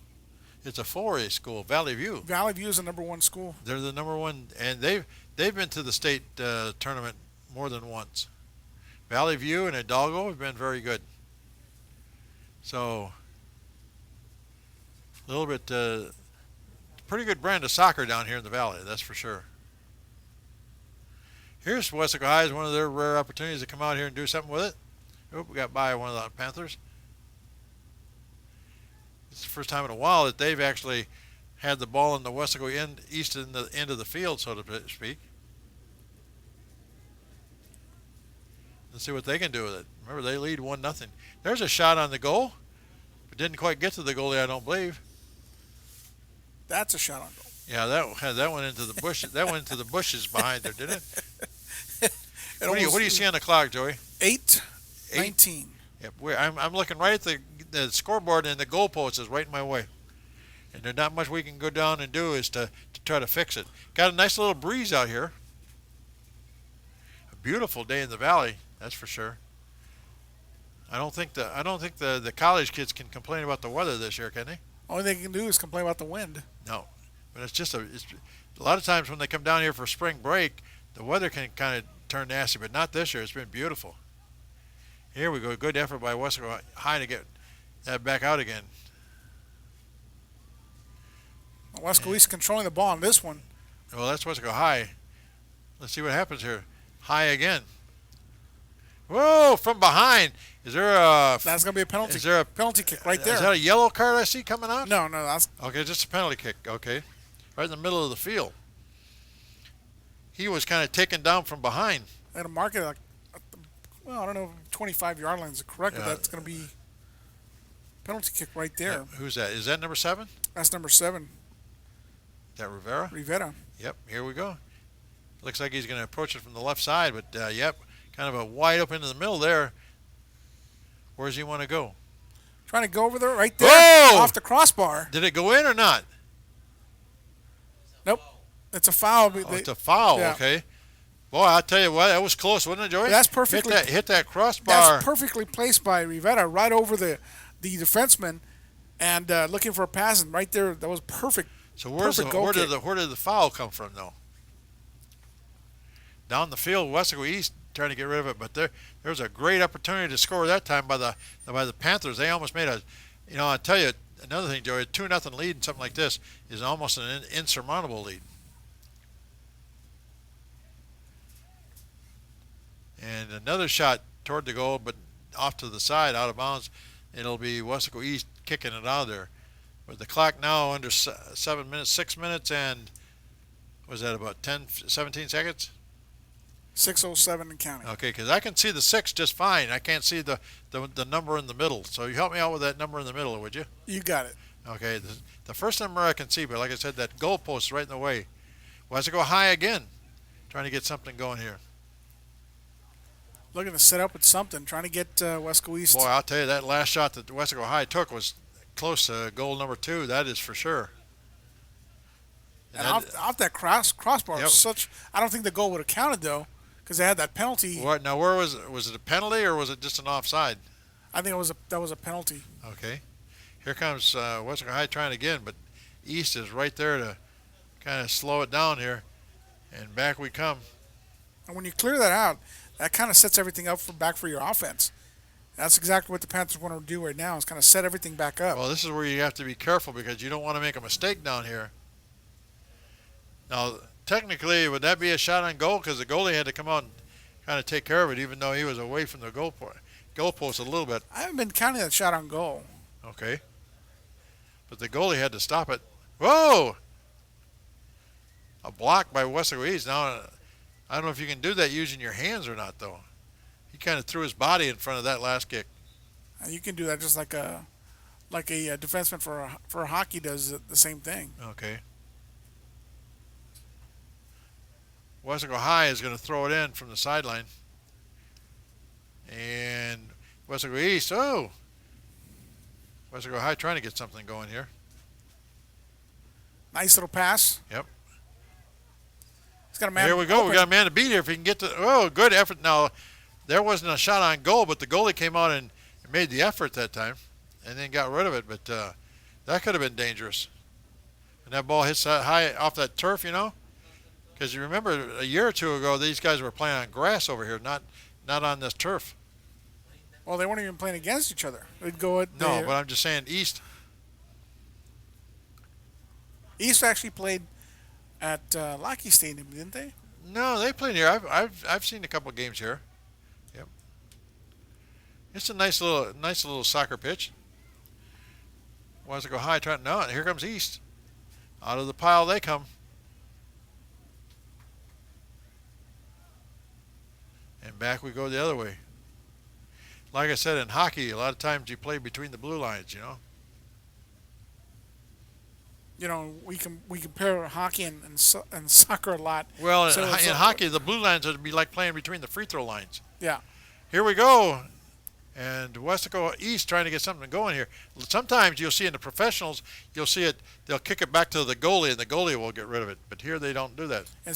It's a 4A school, Valley View. Valley View is the number one school. They're the number one, and they've been to the state tournament more than once. Valley View and Hidalgo have been very good. So, a little bit, pretty good brand of soccer down here in the valley, that's for sure. Here's Wesco High is one of their rare opportunities to come out here and do something with it. Oop, we got by one of the Panthers. It's the first time in a while that they've actually had the ball in the Wesco east in the end of the field, so to speak. Let's see what they can do with it. Remember, they lead 1-0. There's a shot on the goal, but didn't quite get to the goalie, I don't believe. That's a shot on goal. Yeah, that went into the bush. That went into the bushes behind there, didn't it? What do you see on the clock, Joey? 8:19. Yep, I'm looking right at the scoreboard, and the goalpost is right in my way. And there's not much we can go down and do is to try to fix it. Got a nice little breeze out here. A beautiful day in the valley, that's for sure. I don't think the college kids can complain about the weather this year, can they? Only thing they can do is complain about the wind. No, but it's a lot of times when they come down here for spring break, the weather can kind of turn nasty, but not this year. It's been beautiful. Here we go. Good effort by Wesco High to get that back out again. Wesco East controlling the ball on this one. Well, that's Wesco High. Let's see what happens here. High again. Whoa, from behind. Is there a... That's going to be a penalty. Is there a penalty kick right there? Is that a yellow card I see coming out? No, that's... Okay, just a penalty kick. Okay. Right in the middle of the field. He was kind of taken down from behind. They had to mark it like Well, I don't know if 25-yard line is correct, but Yeah. that's going to be penalty kick right there. Who's that? Is that number 7? That's number 7, Is that Rivera? Rivera. Yep, here we go. Looks like he's going to approach it from the left side, but yep, kind of a wide open in the middle there. Where does he want to go? Trying to go over there, right there, Whoa! off the crossbar. Did it go in or not? Nope, it's a foul. Oh, it's a foul, yeah. okay. Boy, I'll tell you what, that was close, wasn't it, Joey? That's perfectly. Hit that crossbar. That's perfectly placed by Rivera, right over the defenseman, and looking for a pass, and right there, that was perfect. So where did the foul come from, though? Down the field, Wesco East trying to get rid of it, but there was a great opportunity to score that time by the Panthers. They almost made a, I tell you another thing, Joey, a 2-0 lead and something like this is almost an insurmountable lead. And another shot toward the goal, but off to the side, out of bounds. It'll be Wesco East kicking it out of there. With the clock now under 7 minutes, 6 minutes, and was that about 10, 17 seconds? 6:07 and counting. Okay, because I can see the 6 just fine. I can't see the number in the middle. So you help me out with that number in the middle, would you? You got it. Okay, the first number I can see, but like I said, that goalpost is right in the way. Wesco High again, trying to get something going here. Looking to set up with something, trying to get Wesco East. Boy, I'll tell you, that last shot that Wesco High took was close to goal number 2. That is for sure. And off that crossbar, Yep. I don't think the goal would have counted though, because they had that penalty. What now? Where was it? Was it a penalty or was it just an offside? I think that was a penalty. Okay, here comes Wesco High trying again, but East is right there to kind of slow it down here, and back we come. And when you clear that out, that kind of sets everything up back for your offense. That's exactly what the Panthers want to do right now, is kind of set everything back up. Well, this is where you have to be careful because you don't want to make a mistake down here. Now, technically, would that be a shot on goal? Because the goalie had to come out and kind of take care of it, even though he was away from the goalpost a little bit. I haven't been counting that shot on goal. Okay. But the goalie had to stop it. Whoa! A block by Wesco East. Now, I don't know if you can do that using your hands or not, though. He kind of threw his body in front of that last kick. You can do that just like a defenseman for hockey does the same thing. Okay. Wesco High is going to throw it in from the sideline. And Wesco East, Wesco High trying to get something going here. Nice little pass. Yep. He's got a man. Here we go. open. We got a man to beat here. If he can get to, good effort. Now, there wasn't a shot on goal, but the goalie came out and made the effort that time and then got rid of it. But that could have been dangerous. And that ball hits that high off that turf, Because you remember a year or two ago, these guys were playing on grass over here, not on this turf. Well, they weren't even playing against each other. They'd go at No, but I'm just saying East. East actually played at Lockheed Stadium, didn't they? No, they played here. I've seen a couple of games here. Yep. It's a nice little soccer pitch. Wants to go high, trying. No, here comes East. Out of the pile they come. And back we go the other way. Like I said, in hockey, a lot of times you play between the blue lines, We compare hockey and soccer a lot. Well, So in hockey, the blue lines would be like playing between the free throw lines. Yeah. Here we go. And Wesco East trying to get something going here. Sometimes you'll see in the professionals, you'll see it, they'll kick it back to the goalie, and the goalie will get rid of it. But here they don't do that. And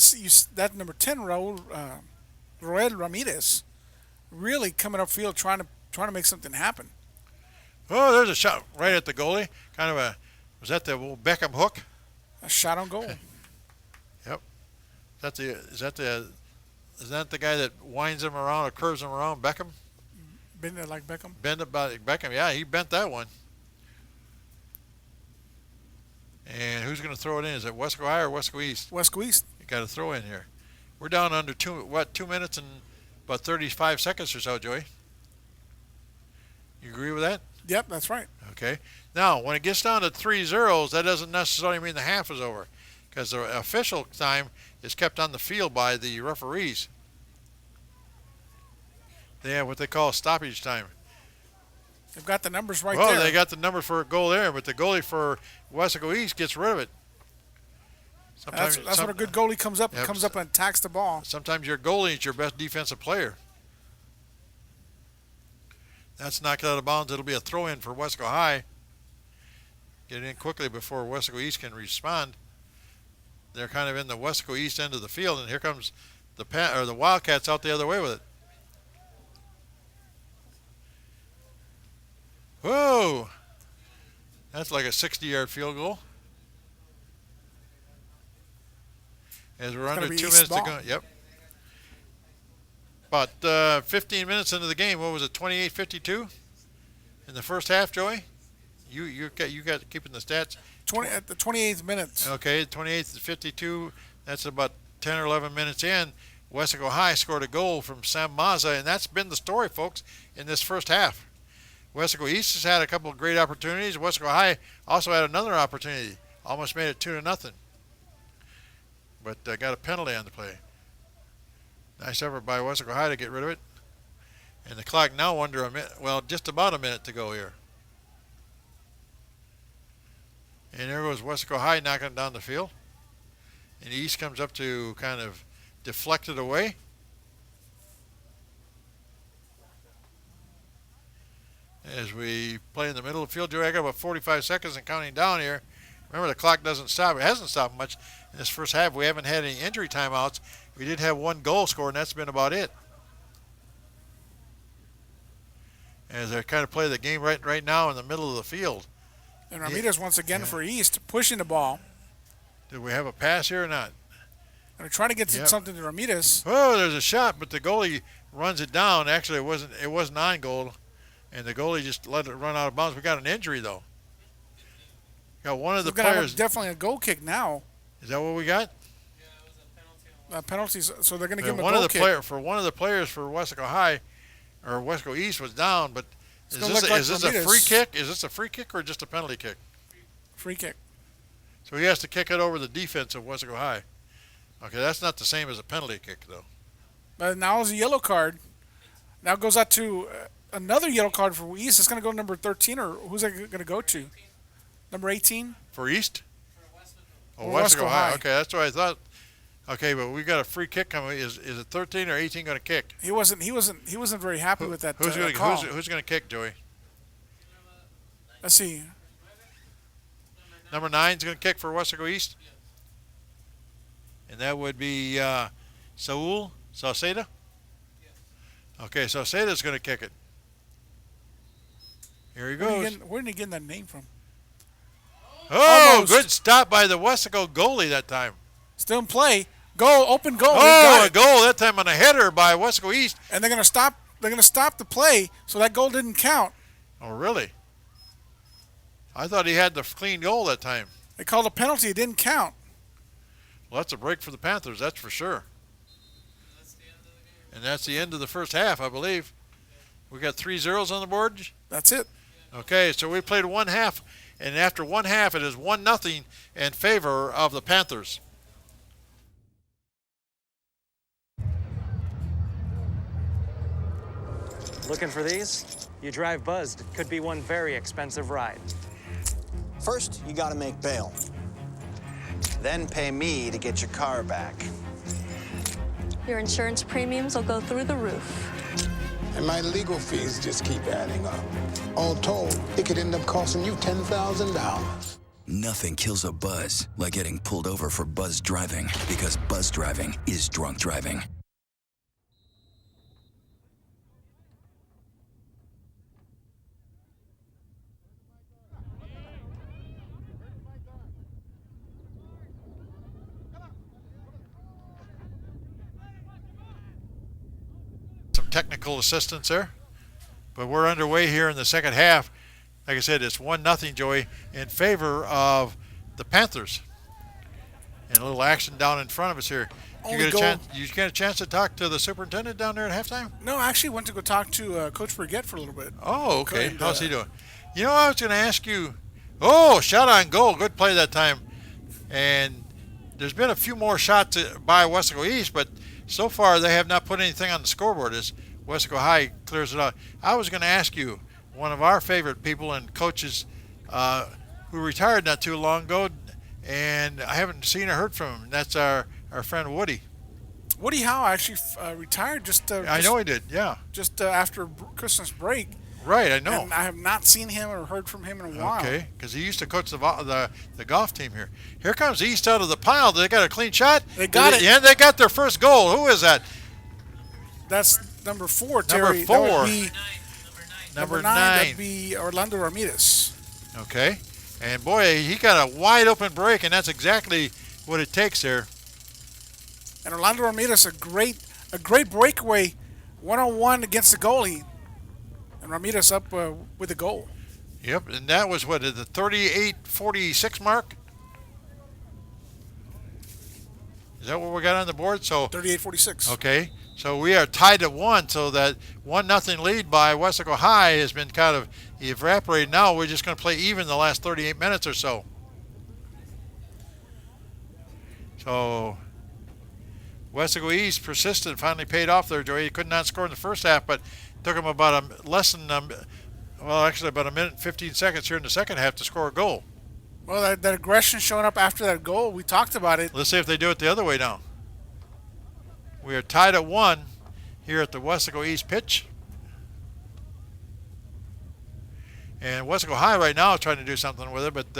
that number 10, Roel Ramirez, really coming upfield trying to make something happen. Oh, there's a shot right at the goalie. Was that the Beckham hook? A shot on goal. Yep. Is that the guy that winds him around or curves him around? Beckham? Been there like Beckham. Bend it by Beckham. Yeah, he bent that one. And who's going to throw it in? Is it Wesco High or Wesco East? Wesco East. You got to throw in here. We're down under 2 minutes and about 35 seconds or so, Joey. You agree with that? Yep, that's right. Okay. Now, when it gets down to 3-0, that doesn't necessarily mean the half is over, because the official time is kept on the field by the referees. They have what they call stoppage time. They've got the numbers right Well, there. they got the number for a goal there, but the goalie for Wesco East gets rid of it. That's what a good goalie comes up. Yep. Comes up and attacks the ball. Sometimes your goalie is your best defensive player. That's knocked out of bounds. It'll be a throw-in for Wesco High. Get in quickly before Wesco East can respond. They're kind of in the Wesco East end of the field, and here comes the Wildcats out the other way with it. Whoa! That's like a 60-yard field goal. As we're under 2 minutes to go. Yep. About 15 minutes into the game. What was it? 28-52 in the first half, Joey. You got keeping the stats. At the 28th minute. Okay, 28th to 52. That's about 10 or 11 minutes in. Wesco High scored a goal from Sam Mazza, and that's been the story, folks, in this first half. Wesco East has had a couple of great opportunities. Wesco High also had another opportunity. Almost made it 2-0. But got a penalty on the play. Nice effort by Wesco High to get rid of it. And the clock now under a minute, well, just about a minute to go here. And there goes Wesco High knocking it down the field. And East comes up to kind of deflect it away. As we play in the middle of the field, Joey, I got about 45 seconds and counting down here. Remember, the clock doesn't stop. It hasn't stopped much in this first half. We haven't had any injury timeouts. We did have one goal scored, and that's been about it. As they kind of play the game right now in the middle of the field. And Ramirez once again for East, pushing the ball. Did we have a pass here or not? And they're trying to get something to Ramirez. Oh, there's a shot, but the goalie runs it down. Actually, it wasn't on goal, and the goalie just let it run out of bounds. We got an injury though. Got one of the players. Definitely a goal kick now. Is that what we got? Yeah, it was a penalty. Penalties. So they're going to give him a one goal of the kick. For one of the players for Wesco High, or Wesco East was down, but is this a free kick? Is this a free kick or just a penalty kick? Free kick. So he has to kick it over the defense of Wesco High. Okay, that's not the same as a penalty kick, though. But now is a yellow card. Now goes out to another yellow card for East. It's going to go number 13, or who's that going to go to? Number 18? For East? For Wesco High. Okay, that's what I thought. Okay, but we got a free kick coming. Is it 13 or 18 going to kick? He wasn't very happy with that call. Who's going to kick, Joey? Let's see. Number 9's going to kick for Wesco East? And that would be Sauceda? Okay, Sauceda's going to kick it. Here he goes. Where did he get that name from? Oh, Almost. Good stop by the Wesco goalie that time. Still in play. Goal, open goal. Oh, a goal that time on a header by Wesco East. And they're going to stop. They're going to stop the play, so that goal didn't count. Oh, really? I thought he had the clean goal that time. They called a penalty. It didn't count. Well, that's a break for the Panthers, that's for sure. That's the end of the game. And that's the end of the first half, I believe. We got 3 zeros on the board. That's it. Okay, so we played one half, and after one half, it is 1-0 in favor of the Panthers. Looking for these? You drive buzzed. It could be one very expensive ride. First, you gotta make bail. Then pay me to get your car back. Your insurance premiums will go through the roof. And my legal fees just keep adding up. All told, it could end up costing you $10,000. Nothing kills a buzz like getting pulled over for buzz driving, because buzz driving is drunk driving. Some technical assistance there, but we're underway here in the second half. Like I said, it's 1-0, Joey, in favor of the Panthers. And a little action down in front of us here. You get a chance to talk to the superintendent down there at halftime? No, I actually went to go talk to Coach Burgett for a little bit. Oh, okay. And, how's he doing? You know, I was going to ask you. Oh, shot on goal. Good play that time. And there's been a few more shots by Wesco East, but so far they have not put anything on the scoreboard. Wesco High clears it out. I was going to ask you, one of our favorite people and coaches who retired not too long ago, and I haven't seen or heard from him. That's our friend Woody. Woody Howe actually retired I know he did, yeah. just after Christmas break. Right, I know. And I have not seen him or heard from him in a while. Okay, because he used to coach the golf team here. Here comes East out of the pile. They got a clean shot. They got it. Yeah, they got their first goal. Who is that? That's number 4, Number Terry. 4. That would be Number 9. That'd be Orlando Ramirez. Okay, and boy, he got a wide open break, and that's exactly what it takes there. And Orlando Ramirez, a great breakaway, 1-on-1 against the goalie. And Ramirez up with a goal. Yep, and that was what, the 38-46 mark? Is that what we got on the board? So 38-46. okay, so we are tied at 1, so that 1-0 lead by Wesco High has been kind of evaporated. Now we're just going to play even the last 38 minutes or so. So Wesco East persistent, finally paid off there, Joey. He could not score in the first half, but took him about about a minute and 15 seconds here in the second half to score a goal. Well, that aggression showing up after that goal, we talked about it. Let's see if they do it the other way now. We are tied at 1 here at the Wesco East pitch. And Wesco High right now is trying to do something with it, but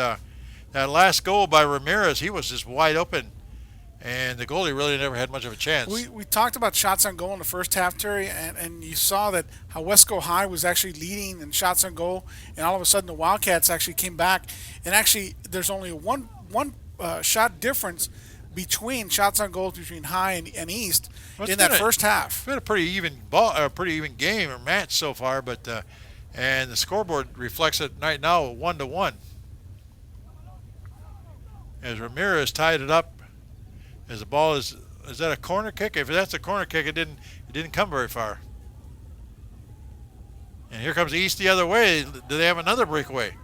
that last goal by Ramirez, he was just wide open. And the goalie really never had much of a chance. We talked about shots on goal in the first half, Terry, and you saw that how Wesco High was actually leading in shots on goal, and all of a sudden the Wildcats actually came back. And actually, there's only one shot difference between shots on goals between High and East in that first half. It's been a pretty even pretty even game or match so far, but and the scoreboard reflects it right now 1-1. As Ramirez tied it up. As the ball is that a corner kick? If that's a corner kick, it didn't come very far. And here comes East the other way. Do they have another breakaway?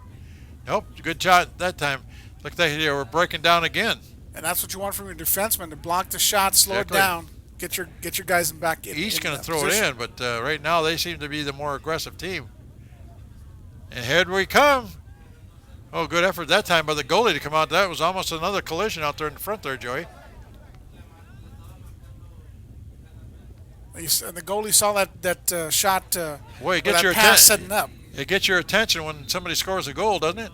Nope. Good shot that time. Looked like they were breaking down again. And that's what you want from your defenseman, to block the shot, slow it down, get your guys back in. East going to throw it in, but right now they seem to be the more aggressive team. And here we come. Oh, good effort that time by the goalie to come out. That was almost another collision out there in the front there, Joey. And the goalie saw that shot. Boy, it gets that your pass attention. setting up. It gets your attention when somebody scores a goal, doesn't it?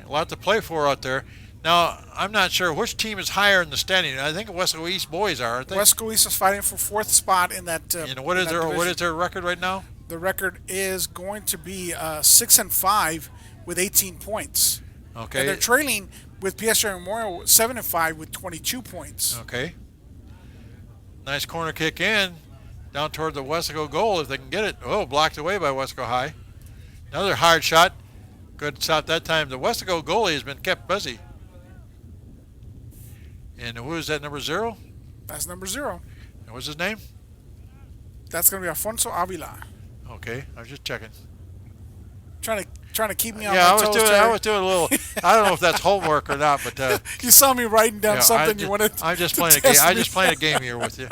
A lot to play for out there. Now, I'm not sure which team is higher in the standing. I think Wesco East boys are, aren't they? Wesco East is fighting for 4th spot in that. What is their record right now? The record is going to be 6-5 with 18 points. Okay. And they're trailing with PSG Memorial 7-5 with 22 points. Okay. Nice corner kick in, down toward the Wesco goal if they can get it. Oh, blocked away by Wesco High. Another hard shot. Good shot that time. The Wesco goalie has been kept busy. And who is that, number 0? That's number 0. And what's his name? That's going to be Alfonso Avila. Okay, I was just checking. Trying to keep me on yeah, my toes. I was doing a little. I don't know if that's homework or not, but you saw me writing down something you wanted. I'm just playing a game. I'm just playing a game here with you.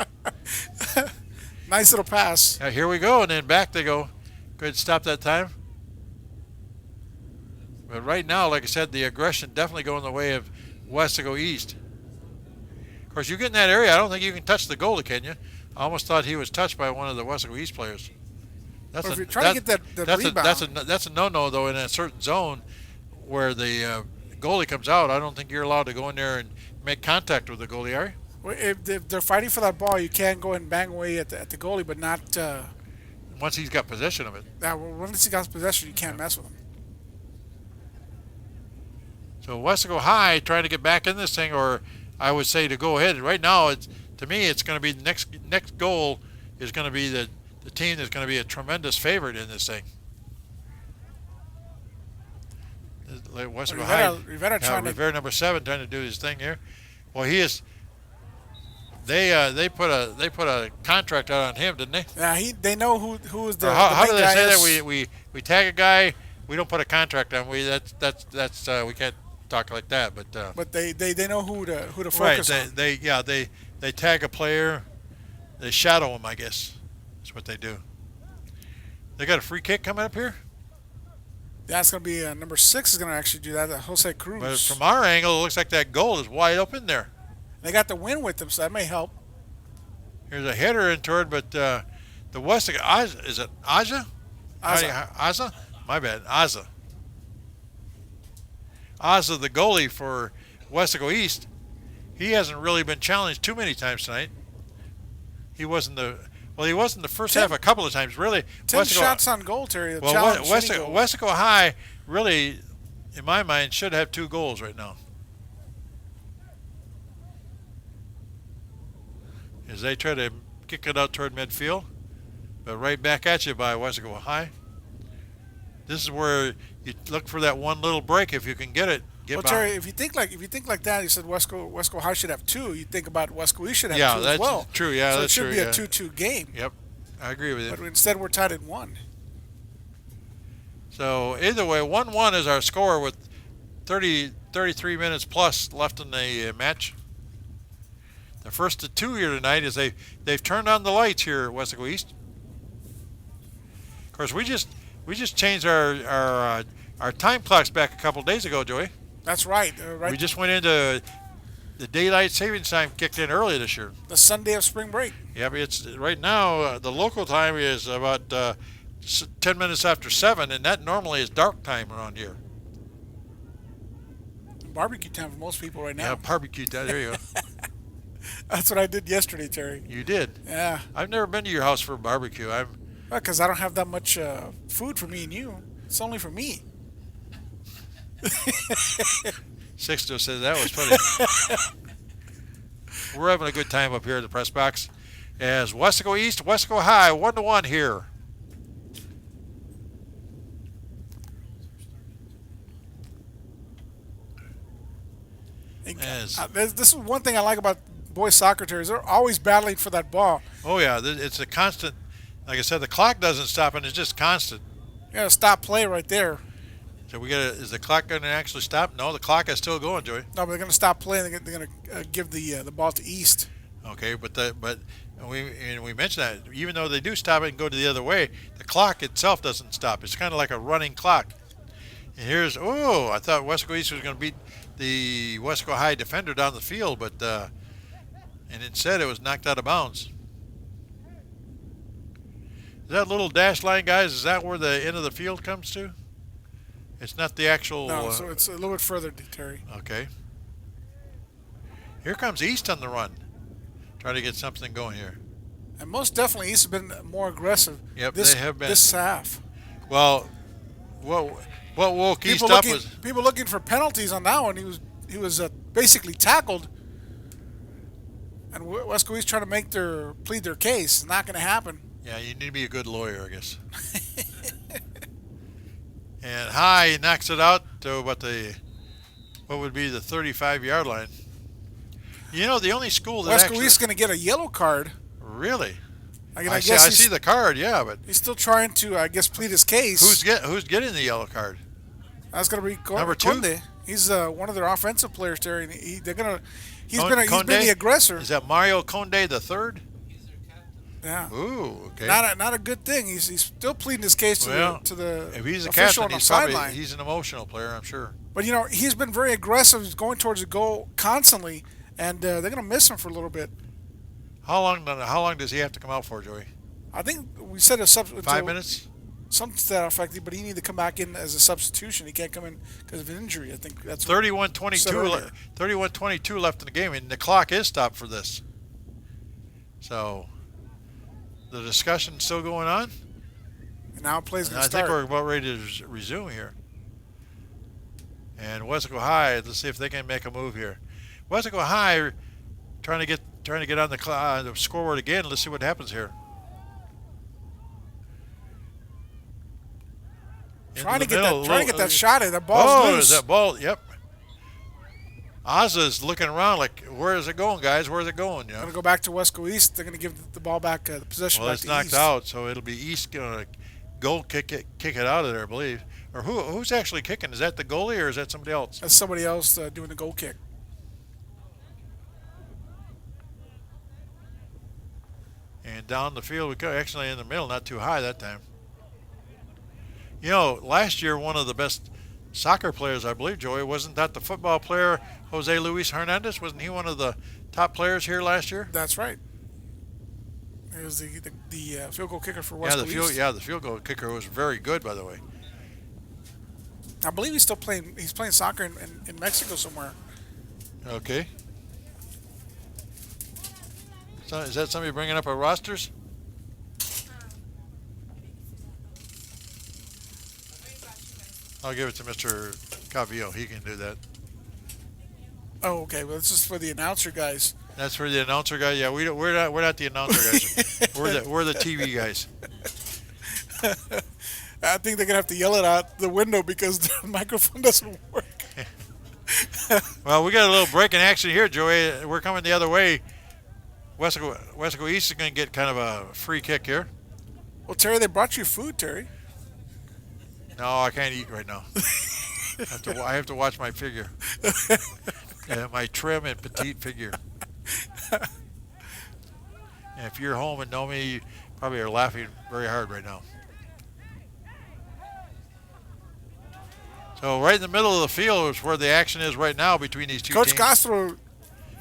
Nice little pass. Here we go, and then back they go. Good stop that time. But right now, like I said, the aggression definitely going the way of Wesco East. Of course, you get in that area, I don't think you can touch the goalie, can you? I almost thought he was touched by one of the Wesco East players. If you're trying to get that rebound. That's a no-no, though, in a certain zone where the goalie comes out. I don't think you're allowed to go in there and make contact with the goalie, are you? Well, if they're fighting for that ball, you can go and bang away at the goalie, but not... once he's got possession of it. Once he got possession, you can't mess with him. So Wesco High trying to get back in this thing, or I would say to go ahead. Right now, to me, it's going to be the next goal is going to be the team that's going to be a tremendous favorite in this thing. Wesco High, Rivera number 7 trying to do his thing here. Well, he is. They put a contract out on him, didn't they? Yeah, they know who is the. How the do they guy say is. that? We tag a guy. We don't put a contract on. That's we can't talk like that. But they know who to focus right. on. They tag a player. They shadow him, I guess. what they do. They got a free kick coming up here. Yeah, it's going to be number 6 is going to actually do that. Jose Cruz. But from our angle, it looks like that goal is wide open there. They got the win with them, so that may help. Here's a header into it, but the West, is it Aja? Aza? My bad, Aza. Aza, the goalie for Wesco East, he hasn't really been challenged too many times tonight. He wasn't the first half a couple of times, really. 10 shots on goal, Terry. Well, Wesco High really, in my mind, should have 2 goals right now. As they try to kick it out toward midfield, but right back at you by Wesco High. This is where you look for that one little break if you can get it. Well, Terry, if you think like that, you said Wesco High should have 2. You think about Wesco East should have 2 as well. Yeah, that's true. Yeah, so that's true. it should be a 2-2 game. Yep, I agree with you. But instead, we're tied at 1. So either way, 1-1 is our score with 33 minutes plus left in the match. The first of 2 here tonight is they've turned on the lights here at Wesco East. Of course, we just changed our time clocks back a couple of days ago, Joey. That's right. We just went into the daylight savings time kicked in early this year. The Sunday of spring break. Yeah, but it's right now the local time is about 10 minutes after 7, and that normally is dark time around here. Barbecue time for most people right now. Yeah, barbecue time. There you go. That's what I did yesterday, Terry. You did? Yeah. I've never been to your house for a barbecue. Because I don't have that much food for me and you. It's only for me. Sixto says that was funny. We're having a good time up here at the press box. As Wesco East, Wesco High, 1-1 here. This is one thing I like about boys soccer, Terry. They're always battling for that ball. Oh yeah, it's a constant. Like I said, the clock doesn't stop, and it's just constant. You got to stop play right there. So is the clock going to actually stop? No, the clock is still going, Joey. No, but they're going to stop playing. They're going to give the ball to East. Okay, but we mentioned that even though they do stop it and go to the other way, the clock itself doesn't stop. It's kind of like a running clock. And I thought Wesco East was going to beat the Wesco High defender down the field, but and instead it was knocked out of bounds. Is that little dash line, guys? Is that where the end of the field comes to? It's not the actual. No, so it's a little bit further, Terry. Okay. Here comes East on the run. Trying to get something going here. And most definitely, East has been more aggressive. Yep, they have been. This half. Well, what woke East up was people looking for penalties on that one. He was basically tackled, and Wesco East trying to plead their case. It's not going to happen. Yeah, you need to be a good lawyer, I guess. And High knocks it out to what would be the 35-yard line. You know, the only school that Wesco East is going to get a yellow card. Really? I guess I see the card, yeah, but he's still trying to, I guess, plead his case. Who's getting the yellow card? That's going to be Number 2. Conde. He's one of their offensive players, Terry. And he's been the aggressor. Is that Mario Conde the third? Yeah. Ooh, okay. Not a good thing. He's still pleading his case to the if he's a official captain, on the sideline. He's an emotional player, I'm sure. But he's been very aggressive. He's going towards the goal constantly, and they're going to miss him for a little bit. How long does he have to come out for, Joey? I think we said 5 minutes. Something to that effect, but he needs to come back in as a substitution. He can't come in because of an injury. I think that's 31-22 left in the game, and the clock is stopped for this. So the discussion's still going on. And now play's going to start. I think we're about ready to resume here. And Wesco High, let's see if they can make a move here. Wesco High trying to get on the scoreboard again. Let's see what happens here. Trying to get that shot in. The ball's loose. Is that ball? Yep. Ozza's looking around like, where is it going, guys? Where is it going? Going to go back to Wesco East. They're going to give the ball back, the possession back to East. Well, it's knocked out, so it'll be East going to goal kick it out of there, I believe. Or who's actually kicking? Is that the goalie or is that somebody else? That's somebody else doing the goal kick. And down the field. We got actually in the middle, not too high that time. You know, last year one of the best soccer players, I believe, Joey, wasn't that the football player Jose Luis Hernandez? Wasn't he one of the top players here last year? That's right. He was the field goal kicker for Yeah, West the field goal kicker was very good, by the way. I believe he's still playing. He's playing soccer in Mexico somewhere. Okay. So is that somebody bringing up our rosters? I'll give it to Mr. Cavillo. He can do that. Oh, okay. Well, this is for the announcer guys. That's for the announcer guy. Yeah, we're not the announcer guys. we're the TV guys. I think they're gonna have to yell it out the window because the microphone doesn't work. Well, we got a little break in action here, Joey. We're coming the other way. Wesco East is going to get kind of a free kick here. Well, Terry, they brought you food, Terry. No, I can't eat right now. I have to watch my figure. My trim and petite figure. And if you're home and know me, you probably are laughing very hard right now. So right in the middle of the field is where the action is right now between these two Coach teams. Castro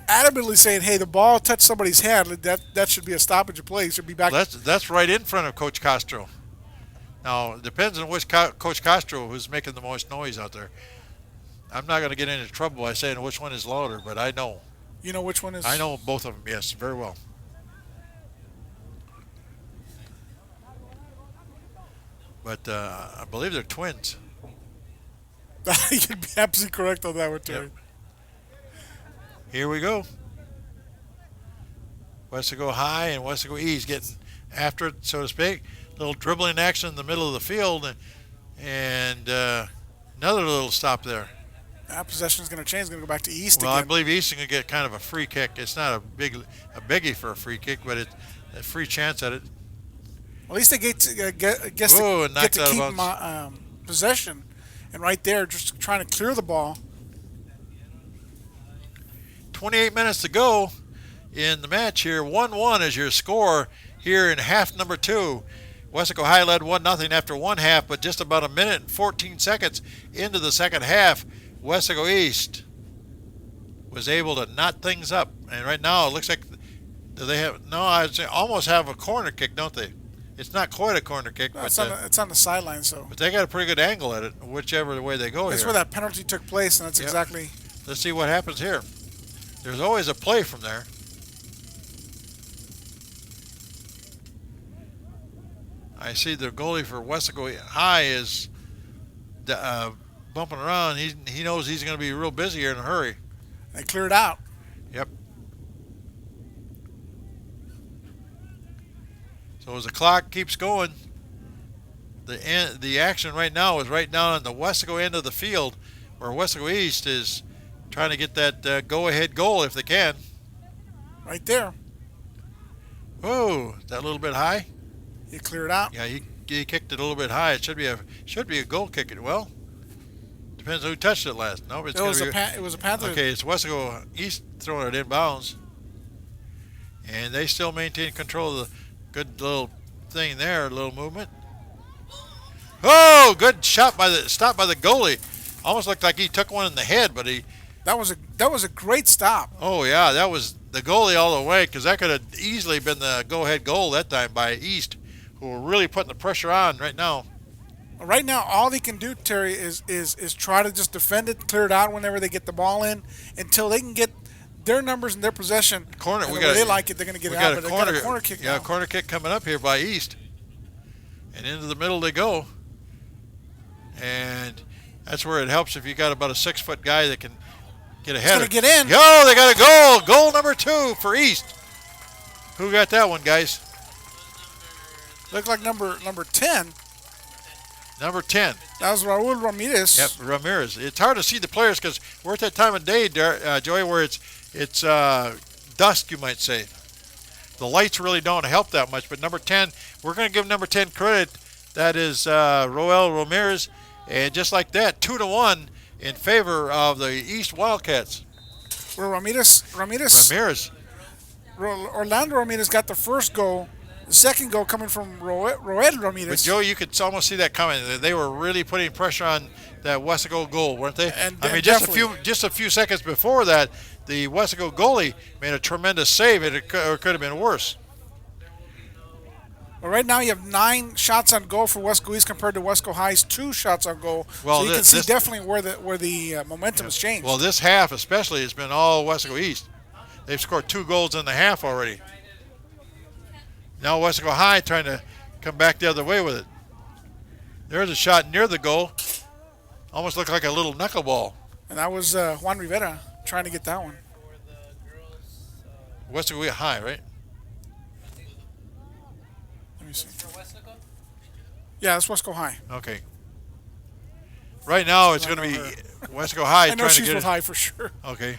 adamantly saying, "Hey, the ball touched somebody's hand. That should be a stoppage of play. He should be back." That's right in front of Coach Castro. Now, it depends on which Coach Castro who's making the most noise out there. I'm not going to get into trouble by saying which one is louder, but I know. You know which one is? I know both of them, yes, very well. But I believe they're twins. You'd be absolutely correct on that one, Terry. Yep. Here we go. Wesco High and Wesco East getting after it, so to speak. Little dribbling action in the middle of the field, and another little stop there. That possession is going to change. It's going to go back to East Well, again. I believe East is going to get kind of a free kick. It's not a biggie for a free kick, but it's a free chance at it. Well, at least they get to keep possession, and right there, just trying to clear the ball. 28 minutes to go in the match here. 1-1 is your score here in half number 2. Wesco High led 1-0 after one half, but just about a minute and 14 seconds into the second half, Wesco East was able to knot things up. And right now it looks like I'd say almost have a corner kick, don't they? It's not quite a corner kick, No, but it's on the sideline, so. But they got a pretty good angle at it, whichever way they go That's here. where that penalty took place, and that's Yep. exactly. Let's see what happens here. There's always a play from there. I see the goalie for Wesco High is bumping around. He knows he's going to be real busy here in a hurry. They cleared out. Yep. So as the clock keeps going, the action right now is right down on the Wesco end of the field, where Wesco East is trying to get that go-ahead goal if they can. Right there. Oh, is that a little bit high? He cleared out. Yeah, he kicked it a little bit high. It should be a goal kick. Well, depends on who touched it last. No, it's It was a Panther. Okay, it's Wesco East throwing it inbounds, and they still maintain control of the good little thing there, little movement. Oh, good shot stop by the goalie. Almost looked like he took one in the head, but That was a great stop. Oh yeah, that was the goalie all the way, because that could have easily been the go-ahead goal that time by East, who are really putting the pressure on right now. Right now, all they can do, Terry, is try to just defend it, clear it out whenever they get the ball in, until they can get their numbers and their possession. Corner, and we the got. way they like it, they're going to get it out. But they got a corner kick. Yeah, now. a corner kick coming up here by East, and into the middle they go. And that's where it helps if you got about a 6-foot guy that can get ahead. He's going to get in. Yo, they got a goal. Goal number 2 for East. Who got that one, guys? Looked like number 10. Number 10. That was Raul Ramirez. Yep, Ramirez. It's hard to see the players because we're at that time of day, Joey, where it's dusk, you might say. The lights really don't help that much. But number 10, we're going to give number 10 credit. That is Raul Ramirez. And just like that, 2-1 in favor of the East Wildcats. Where Ramirez. Ramirez. Orlando Ramirez got the first goal The second goal coming from Roel Ramirez. But Joe, you could almost see that coming. They were really putting pressure on that Westaco goal, weren't they? And I mean, definitely. just a few seconds before that, the Westaco goalie made a tremendous save, and it could have been worse. Well, right now you have 9 shots on goal for Wesco East compared to Wesco High's 2 shots on goal. Well, so you can see definitely where the momentum has changed. Well, this half especially has been all Westaco East. They've scored 2 goals in the half already. Now Westaco High trying to come back the other way with it. There's a shot near the goal. Almost looked like a little knuckleball. And that was Juan Rivera trying to get that one. Westaco High, right? Let me see. Yeah, that's Wesco High. Okay. Right now it's going to be Westaco High I know trying to she's get with it. High for sure. Okay.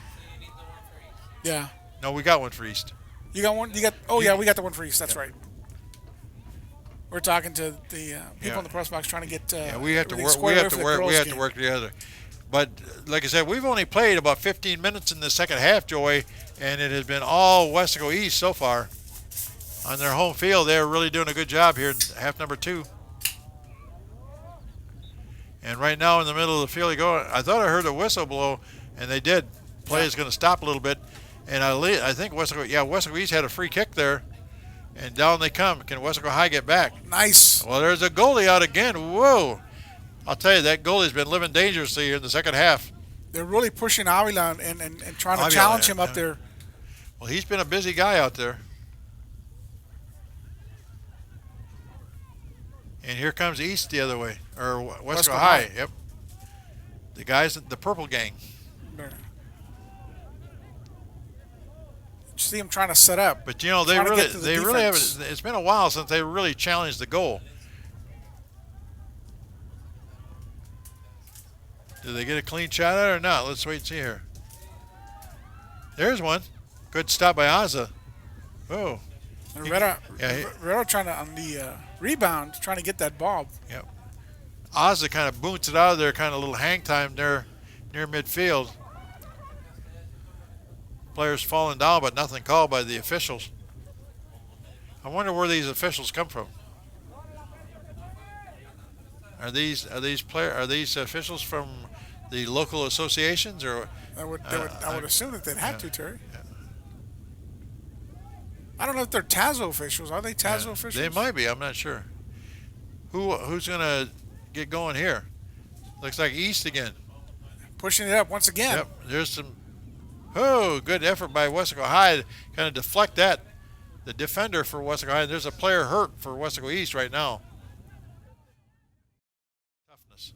Yeah. No, we got one for East. You got one? Oh, yeah, we got the one for East. That's right. We're talking to the people in the press box trying to get. Yeah, we have to everything work. squared We away have for to the work. We girls' have to game. work together. But like I said, we've only played about 15 minutes in the second half, Joey, and it has been all Westaco East so far. On their home field, they're really doing a good job here in half number 2. And right now in the middle of the field, you go. I thought I heard a whistle blow, and they did. Play is going to stop a little bit, and I think Westaco East had a free kick there, and down they come. Can Westaco High get back? Nice. Well, there's a goalie out again. Whoa! I'll tell you, that goalie's been living dangerously here in the second half. They're really pushing Avila and trying to Avila, challenge him up there. Well, he's been a busy guy out there. And here comes East the other way, or Westaco High. Yep. The guys, the purple gang. There. You see him trying to set up. But you know, they Trying to really get to the haven't. defense. It's been a while since they really challenged the goal. Did they get a clean shot at it or not? Let's wait and see here. There's one. Good stop by Azza. Oh. Rivera Yeah, trying to, on the rebound, trying to get that ball. Yep. Azza kind of boots it out of there, kind of a little hang time there near midfield. Players falling down, but nothing called by the officials. I wonder where these officials come from. Are these officials from the local associations, or I would assume that they'd have to, Terry. I don't know if they're Tazo officials. Are they Tazo officials? They might be. I'm not sure. Who's gonna get going here? Looks like East again. Pushing it up once again. Yep. There's some. Oh, good effort by Westaco High to kind of deflect that. The defender for Westaco High. There's a player hurt for Westaco East right now. Toughness.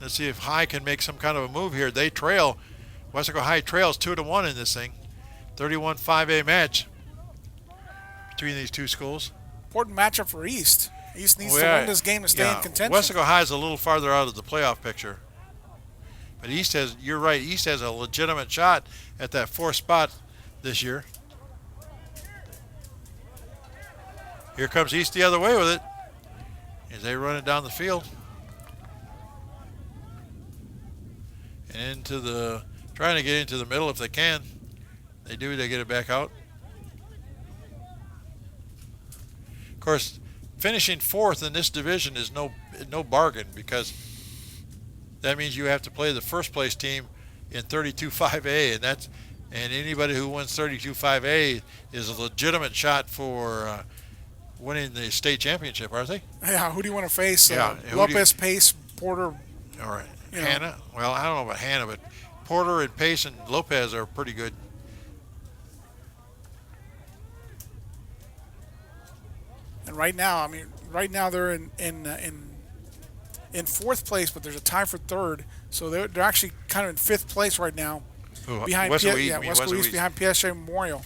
Let's see if High can make some kind of a move here. They trail. Westaco High trails 2-1 in this thing. 31-5A match between these two schools. Important matchup for East. East needs to win this game to stay in contention. Westaco High is a little farther out of the playoff picture. But East has, you're right, East has a legitimate shot at that 4th spot this year. Here comes East the other way with it as they run it down the field. And into the, trying to get into the middle if they can. They do, they get it back out. Of course, finishing 4th in this division is no bargain, because that means you have to play the first place team in 32-5A, and anybody who wins 32-5A is a legitimate shot for winning the state championship, aren't they? Yeah, who do you want to face? Yeah, Lopez, Pace, Porter. All right. You know. Hannah? Well, I don't know about Hannah, but Porter and Pace and Lopez are pretty good. And right now, they're in 4th place, but there's a tie for 3rd. So they're actually kind of in 5th place right now, behind Wesco Wesco East behind PSG Memorial,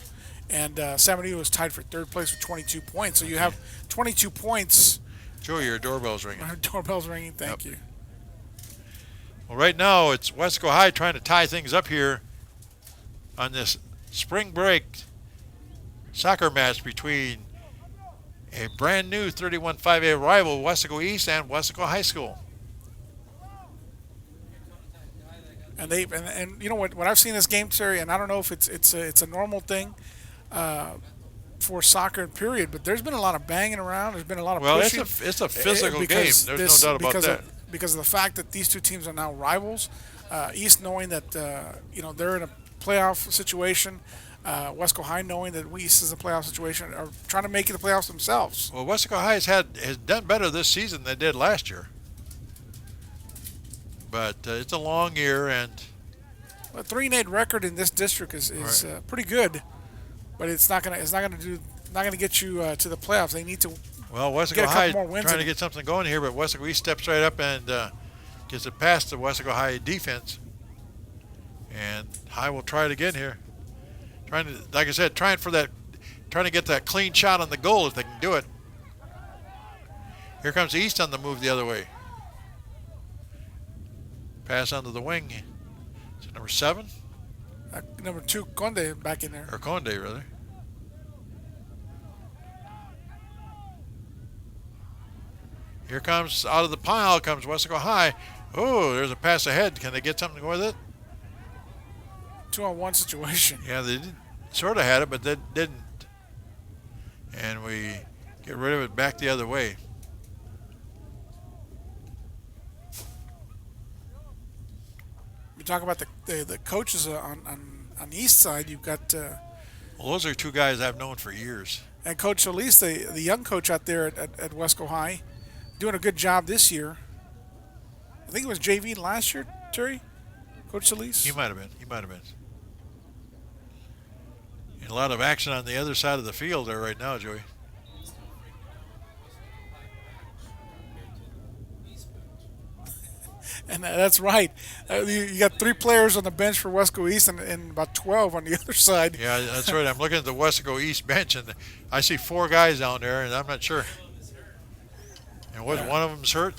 and San Benito is tied for 3rd place with 22 points. So you have 22 points. Joe, your doorbell's ringing. Our doorbell's ringing. Thank you. Well, right now it's Westaco High trying to tie things up here on this spring break soccer match between a brand new 31-5A rival, Westaco East and Westaco High School. And you know what I've seen this game, Terry, and I don't know if it's a normal thing for soccer and period, but there's been a lot of banging around. There's been a lot of Well, pushing. it's a physical game. There's no doubt about that. Because of the fact that these two teams are now rivals. East knowing that they're in a playoff situation. Wesco High knowing that East is a playoff situation, are trying to make it the playoffs themselves. Well, Wesco High has done better this season than they did last year. But it's a long year, and A 3-8 record in this district is Right. Pretty good, but it's not gonna get you to the playoffs. They need to well, get a Wesco couple High more wins trying to in it. get something going here, but Wesco East steps right up and gets it past the Wesco High defense. And High will try it again here. Trying to, like I said, trying to get that clean shot on the goal if they can do it. Here comes East on the move the other way. Pass onto the wing. Is it number 7? Number 2, Conde back in there. Or Conde, rather. Here comes, out of the pile comes Wesco High. Oh, there's a pass ahead. Can they get something with it? 2-on-1 situation. Yeah, they sort of had it, but they didn't. And we get rid of it back the other way. You talk about the coaches on the east side. You've got Well, those are two guys I've known for years. and Coach Solis, the young coach out there at Wesco High, doing a good job this year. I think it was JV last year, Terry. Coach Solis. He might have been. And a lot of action on the other side of the field there right now, Joey. And that's right. You got 3 players on the bench for Wesco East and about 12 on the other side. Yeah, that's right. I'm looking at the Wesco East bench, and I see 4 guys down there, and I'm not sure. And one of them's hurt?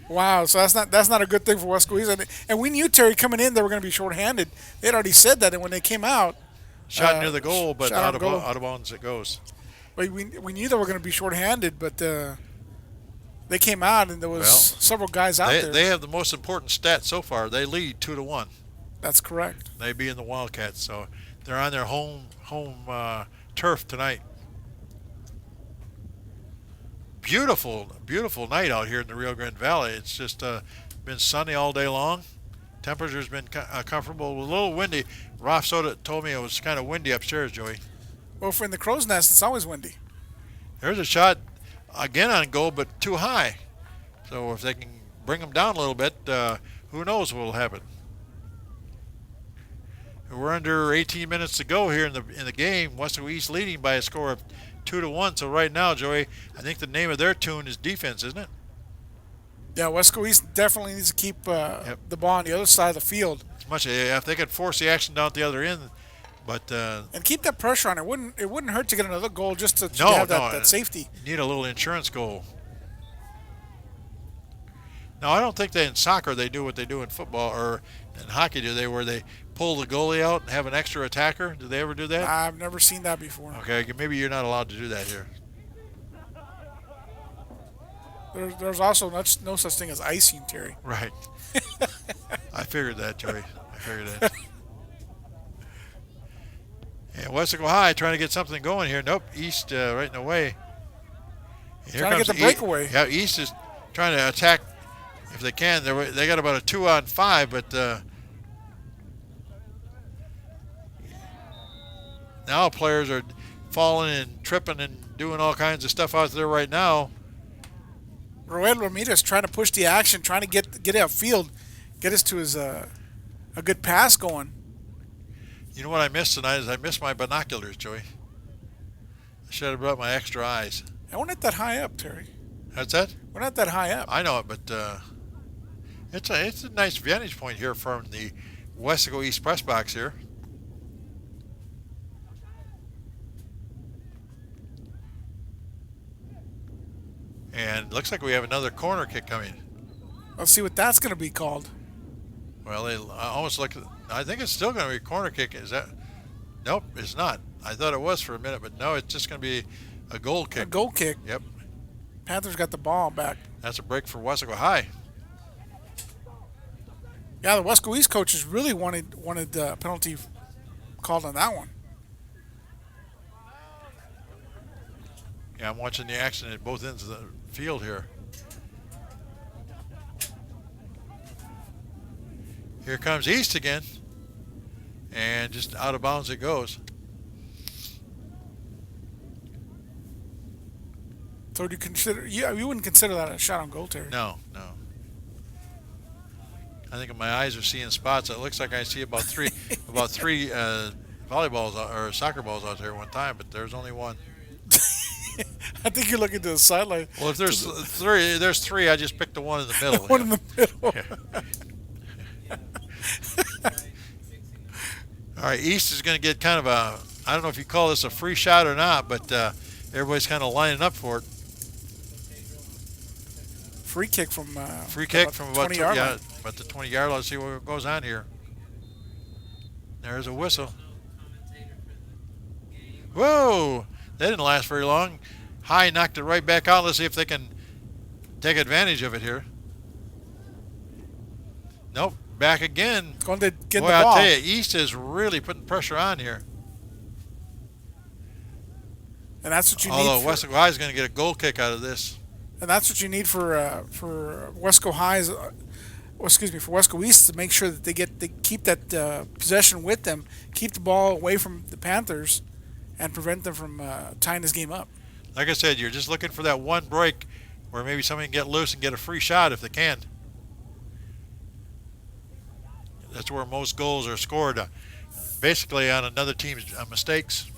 Wow, so that's not a good thing for Wesco East. And we knew, Terry, coming in they were going to be shorthanded. They'd already said that, and when they came out, Shot near the goal, but shot on goal. out of bounds it goes. But we knew they were going to be shorthanded, but they came out and there was several guys out there. They have the most important stat so far. They lead 2-1. That's correct. They be in the Wildcats, so they're on their home turf tonight. Beautiful night out here in the Rio Grande Valley. It's just been sunny all day long. Temperature's been comfortable, a little windy. Ralph Soda told me it was kind of windy upstairs, Joey. Well, for in the crow's nest, it's always windy. There's a shot again on goal, but too high. So if they can bring them down a little bit, who knows what will happen. We're under 18 minutes to go here in the game. Wesco East leading by a score of 2-1. So right now, Joey, I think the name of their tune is defense, isn't it? Yeah, Wesco East definitely needs to keep the ball on the other side of the field. As much if they could force the action down at the other end, but and keep that pressure on. It wouldn't hurt to get another goal just to have that safety. You need a little insurance goal. Now, I don't think that in soccer they do what they do in football or in hockey. Where they pull the goalie out and have an extra attacker? Do they ever do that? I've never seen that before. Okay, maybe you're not allowed to do that here. There's also no such thing as icing, Terry. Right. I figured that, Joey. I figured that. And Wesco High trying to get something going here. Nope, East right in the way. Here Trying to get the breakaway. Yeah, East is trying to attack if they can. They got about a 2-on-5, but now players are falling and tripping and doing all kinds of stuff out there right now. Roel Ramirez trying to push the action, trying to get outfield, get us to his a good pass going. You know what I missed tonight is I missed my binoculars, Joey. I should have brought my extra eyes. And we're not that high up, Terry. That's that? We're not that high up. I know it, but it's a nice vantage point here from the Wesco East press box here. And looks like we have another corner kick coming. Let's see what that's going to be called. Well, they almost look. I think it's still going to be a corner kick. Is that? Nope, it's not. I thought it was for a minute, but no, it's just going to be a goal kick. A goal kick. Yep. Panthers got the ball back. That's a break for Wesco High. Yeah, the West East coaches really wanted penalty called on that one. Yeah, I'm watching the action at both ends of the field here. Here comes East again. And just out of bounds it goes. So would you consider? Yeah, you wouldn't consider that a shot on goal, Terry. No. I think my eyes are seeing spots. It looks like I see about three volleyballs or soccer balls out there at one time, but there's only one. I think you're looking to the sideline. Well, if there's three. I just picked the one in the middle. One in the middle. All right, East is going to get kind of a, I don't know if you call this a free shot or not, but everybody's kind of lining up for it. Free kick from About 20 yard line. about the 20-yard line. Let's see what goes on here. There's a whistle. Whoa! That didn't last very long. High knocked it right back out. Let's see if they can take advantage of it here. Nope. Back again. Going to get Boy, the ball. I'll tell you, East is really putting pressure on here. And that's what you Although need. Wesco High is going to get a goal kick out of this. And that's what you need for Wesco High's. Excuse me, for Wesco East to make sure that they keep that possession with them, keep the ball away from the Panthers, and prevent them from tying this game up. Like I said, you're just looking for that one break where maybe somebody can get loose and get a free shot if they can. That's where most goals are scored, basically on another team's mistakes.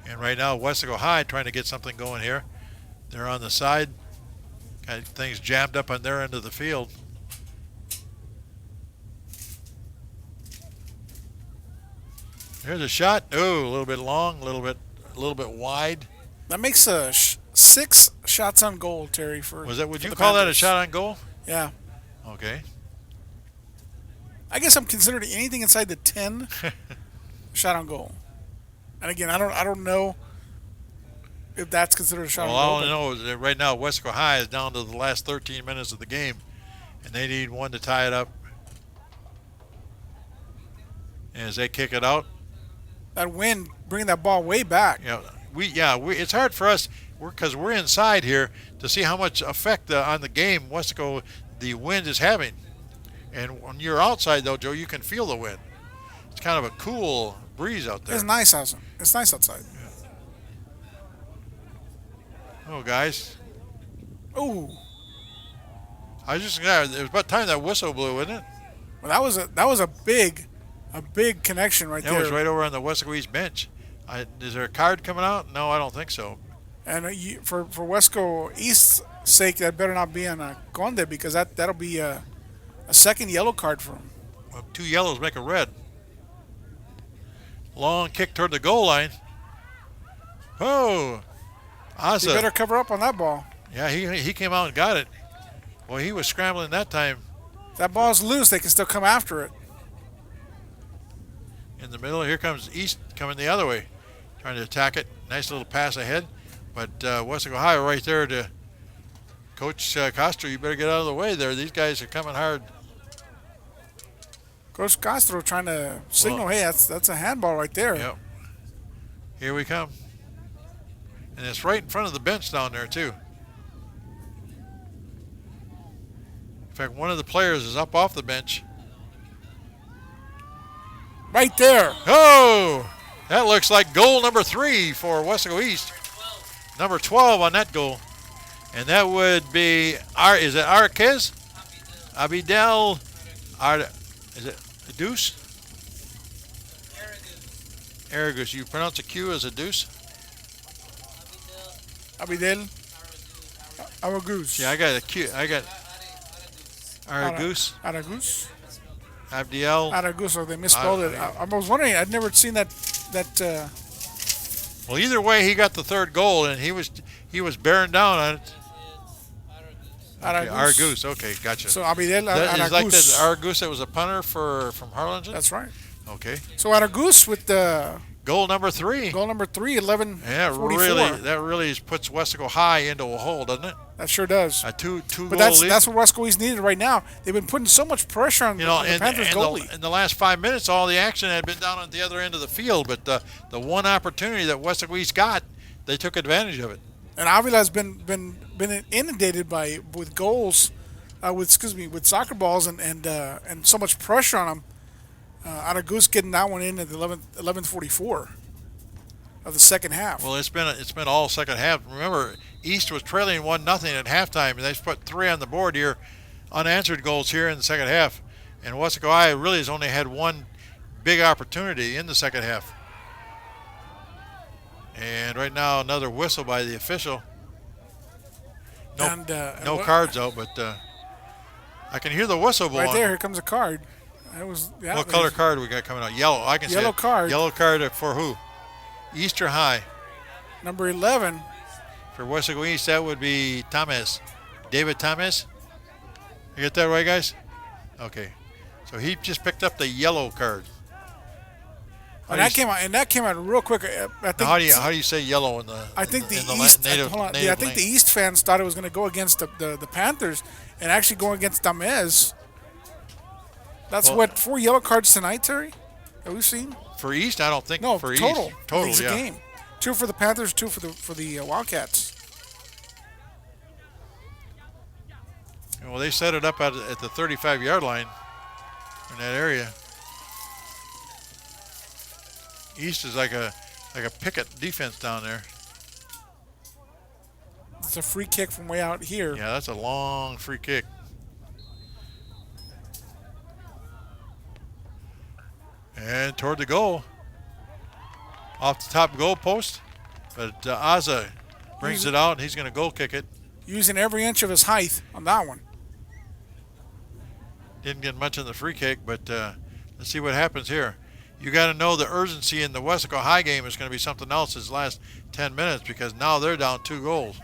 And right now, Wesco High trying to get something going here. They're on the side. Got things jammed up on their end of the field. Here's a shot. Oh, a little bit long, a little bit wide. That makes 6 shots on goal, Terry. Would you call that a shot on goal? Yeah. Okay. I guess I'm considering anything inside the 10 shot on goal. And again, I don't know if that's considered a shot Well, on goal. all I know is that right now Wesco High is down to the last 13 minutes of the game, and they need one to tie it up. And as they kick it out, That wind bringing that ball way back. it's hard for us because we're inside here to see how much effect on the game Wesco the wind is having. And when you're outside though, Joe, you can feel the wind. It's kind of a cool breeze out there. It's nice outside. It's nice outside. Oh, guys. Ooh. I was just it was about time that whistle blew, wasn't it? Well, that was a big connection right That there. was right over on the Wesco East bench. Is there a card coming out? No, I don't think so. And for Wesco East's sake, that better not be on Conde because that'll be a second yellow card for him. Well, 2 yellows make a red. Long kick toward the goal line. Oh, Asa. You better cover up on that ball. Yeah, he came out and got it. Well, he was scrambling that time. If that ball's loose, they can still come after it. In the middle, here comes East coming the other way, trying to attack it. Nice little pass ahead, but Wesco High right there to Coach Castro. You better get out of the way there. These guys are coming hard. Coach Castro trying to signal, hey, that's a handball right there. Yep. Here we come. And it's right in front of the bench down there, too. In fact, one of the players is up off the bench. Right there. Oh, that looks like goal number 3 for Wesco East. Number 12 on that goal. And that would be, is it Arquez? Abidel. Is it Deuce? Aragus. You pronounce a Q as a deuce? Abidel. Aragus. Yeah, I got a Q. I got Aragus. Aragus. Abdiel. Aragus, or they misspelled it. I was wondering, I'd never seen that. Well, either way, he got the 3rd goal, and he was bearing down on it. Okay, Aragus. Okay, gotcha. So Abidel That is like Aragus. that Aragus that was a punter from Harlingen? That's right. Okay. So Aragus with the Goal number 3. goal number 3, 11. Yeah, 44. really puts Wesco High into a hole, doesn't it? That sure does. A two But goal lead. that's what Wesco East needed right now. They've been putting so much pressure on the Panthers goalie. In the last 5 minutes, all the action had been down at the other end of the field, but the one opportunity that Wesco East got, they took advantage of it. And Avila's been inundated with goals, with soccer balls and so much pressure on him. Aragus getting that one in at the 11:44 of the second half. Well, it's been all second half. Remember, East was trailing 1-0 at halftime, and they've put 3 on the board here, unanswered goals here in the second half. And Wesco High really has only had one big opportunity in the second half. And right now, another whistle by the official. No cards out, but I can hear the whistle blowing. Right there, here comes a card. What color card we got coming out? Yellow. I can see yellow it. card. Yellow card for who? East or High? Number 11. For Wesco East, that would be Thomas. David Thomas. You get that right, guys? Okay. So he just picked up the yellow card. And that came out real quick. I think. How do you say yellow in the? I think the East. I think the East fans thought it was going to go against the Panthers, and actually go against Tamez. That's 4 yellow cards tonight, Terry. That we've seen. For East, I don't think. No, for total. East. Total, It's yeah. a game. 2 for the Panthers, 2 for the Wildcats. Well, they set it up at the 35-yard line in that area. East is like a picket defense down there. It's a free kick from way out here. Yeah, that's a long free kick. And toward the goal. Off the top goal post. But Aza brings it out, and he's going to goal kick it. Using every inch of his height on that one. Didn't get much on the free kick, but let's see what happens here. You got to know the urgency in the Wesco High game is going to be something else this last 10 minutes, because now they're down 2 goals.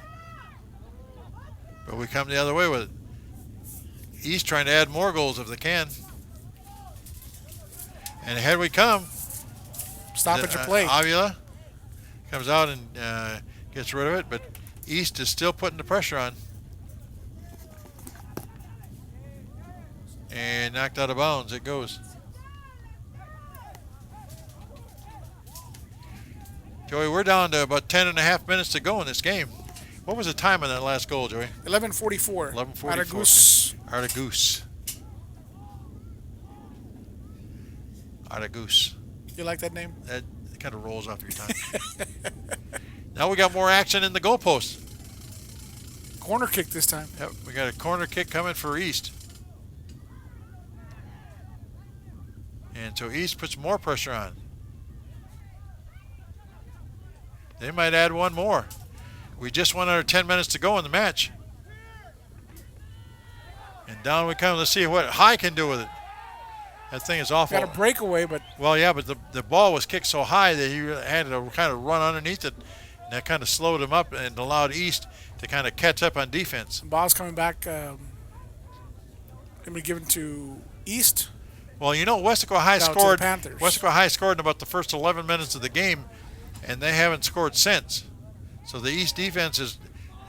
But we come the other way with it. East trying to add more goals if they can. And ahead we come. Stoppage of play. Avila comes out and gets rid of it, but East is still putting the pressure on. And knocked out of bounds it goes. Joey, we're down to about 10.5 minutes to go in this game. What was the time on that last goal, Joey? 11:44. 11:44. Aragus. You like that name? That kind of rolls off your tongue. Now we got more action in the goalpost. Corner kick this time. Yep, we got a corner kick coming for East. And so East puts more pressure on. They might add one more. We just went under 10 minutes to go in the match. And down we come. Let's see what High can do with it. That thing is awful. Got a breakaway, but... Well, yeah, but the ball was kicked so high that he had to kind of run underneath it. And that kind of slowed him up and allowed East to kind of catch up on defense. Ball's coming back. Going to be given to East. Well, you know, Wesco High scored. Panthers. Wesco High scored in about the first 11 minutes of the game, and they haven't scored since. So the East defense is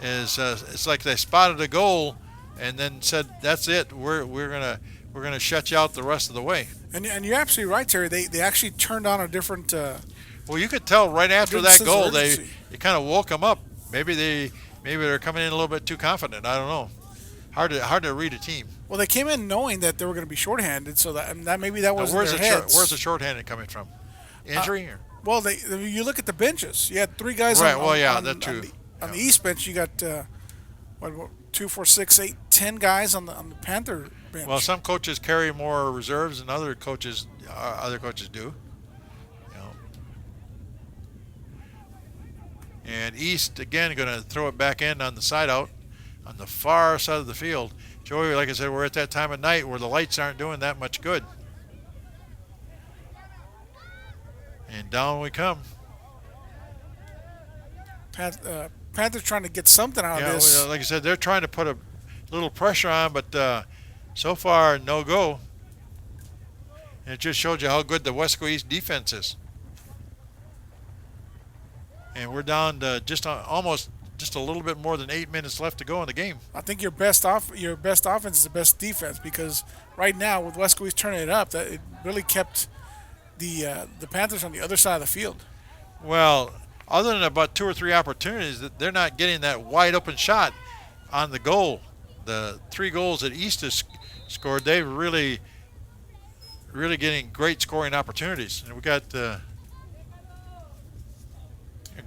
it's like they spotted a goal and then said, "That's it. We're gonna shut you out the rest of the way." And you're absolutely right, Terry. They actually turned on a different. Well, you could tell right after that goal they urgency. it kind of woke them up. Maybe they're coming in a little bit too confident. I don't know. Hard to read a team. Well, they came in knowing that they were going to be shorthanded, so that maybe that wasn't Where's their the heads. where's the shorthanded coming from? Injury or? Well, you look at the benches. You had 3 guys Right, on, well, yeah, on, that too. On the East bench. You got 2, 4, 6, 8, 10 guys on the Panther bench. Well, some coaches carry more reserves than other coaches do. You know. And East again going to throw it back in on the side out, on the far side of the field. Joey, like I said, we're at that time of night where the lights aren't doing that much good. And down we come. Panthers trying to get something out of this. Well, like I said, they're trying to put a little pressure on, but so far, no go. And it just showed you how good the Wesco East defense is. And we're down to just almost just a little bit more than 8 minutes left to go in the game. I think your best offense is the best defense, because right now with Wesco East turning it up, that it really kept the Panthers on the other side of the field. Well, other than about 2 or 3 opportunities, that they're not getting that wide open shot on the goal. The 3 goals that East has scored, they've really getting great scoring opportunities. And we got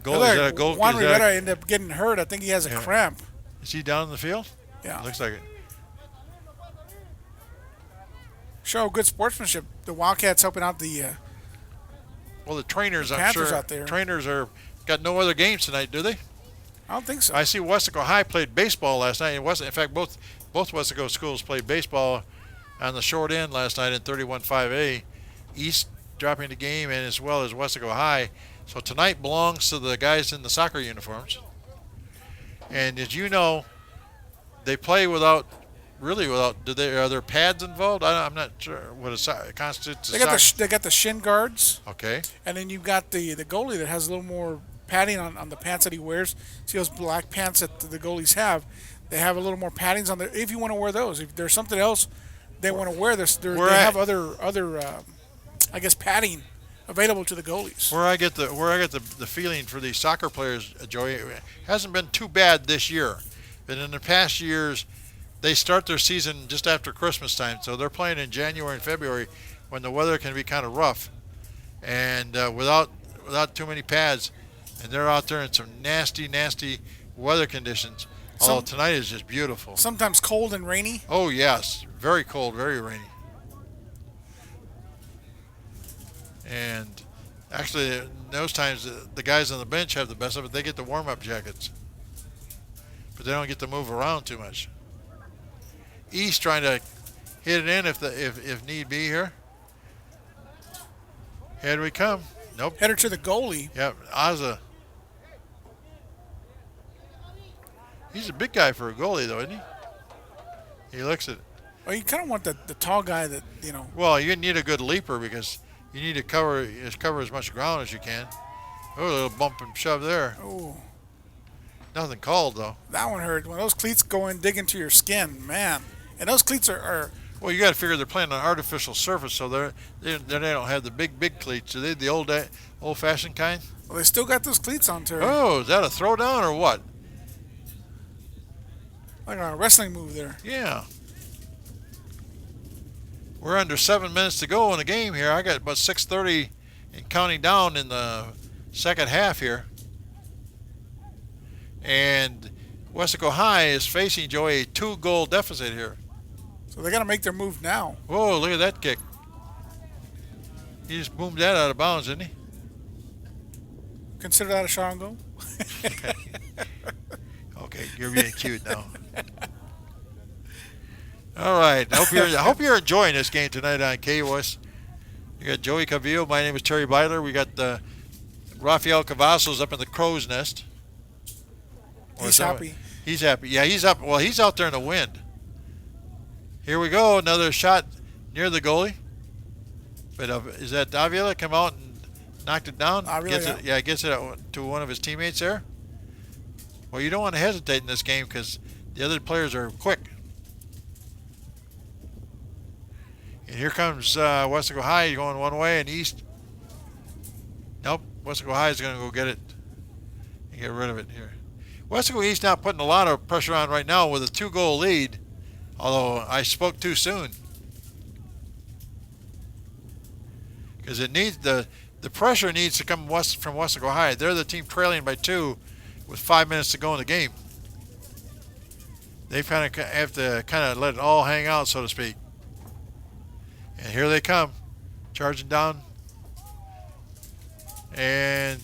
goal. Is that a goal? Juan Rivera ended up getting hurt. I think he has a cramp. Is he down in the field? Yeah. Looks like it. Show good sportsmanship. The Wildcats helping out the Well, the trainers, I'm Panthers sure. out there. Trainers are got no other games tonight, do they? I don't think so. I see Wesco High played baseball last night. In fact, both Wesco schools played baseball on the short end last night in 31-5A. East dropping the game, and as well as Wesco High. So tonight belongs to the guys in the soccer uniforms. And as you know, they play without. Are there pads involved? I'm not sure what it constitutes. They got the shin guards. Okay. And then you've got the goalie that has a little more padding on the pants that he wears. See those black pants that the goalies have? They have a little more paddings on there. If you want to wear those, if there's something else they want to wear, they have other I guess padding available to the goalies. Where I get the feeling for these soccer players, Joey, it hasn't been too bad this year, but in the past years, they start their season just after Christmas time, so they're playing in January and February when the weather can be kind of rough, and without too many pads, and they're out there in some nasty weather conditions. Although tonight is just beautiful. Sometimes cold and rainy. Oh yes, very cold, very rainy. And actually, in those times, the guys on the bench have the best of it. They get the warm-up jackets, but they don't get to move around too much. East trying to hit it in if need be here. Here we come. Nope. Header to the goalie. Yep, Azza. He's a big guy for a goalie, though, isn't he? He looks it. Well, you kind of want the tall guy that, you know. Well, you need a good leaper because you need to cover as much ground as you can. Oh, a little bump and shove there. Oh. Nothing called, though. That one hurt. When those cleats go and dig into your skin, man. And those cleats are well, you got to figure they're playing on an artificial surface, so they don't have the big cleats. Are they the old-fashioned kind? Well, they still got those cleats on, Terry. Oh, is that a throwdown or what? Like a wrestling move there. Yeah. We're under 7 minutes to go in the game here. I got about 6:30 and counting down in the second half here. And Wesco High is facing Joey a 2-goal deficit here. So they got to make their move now. Whoa, look at that kick. He just boomed that out of bounds, didn't he? Consider that a shot on goal? Okay, you're being cute now. All right. I hope you're enjoying this game tonight on KWES. You got Joey Cavillo. My name is Terry Byler. We got Rafael Cavazos up in the crow's nest. He's happy. He's happy. Yeah, he's up. Well, he's out there in the wind. Here we go. Another shot near the goalie. But is that Davila come out and knocked it down? Gets it to one of his teammates there. Well, you don't want to hesitate in this game because the other players are quick. And here comes Wesco High going one way and East. Nope, Wesco High is going to go get it and get rid of it here. Wesco East not putting a lot of pressure on right now with a 2-goal lead, although I spoke too soon. Because it needs the pressure needs to come from Wesco High. They're the team trailing by 2 with 5 minutes to go in the game. They kind of have to let it all hang out, so to speak. And here they come, charging down. And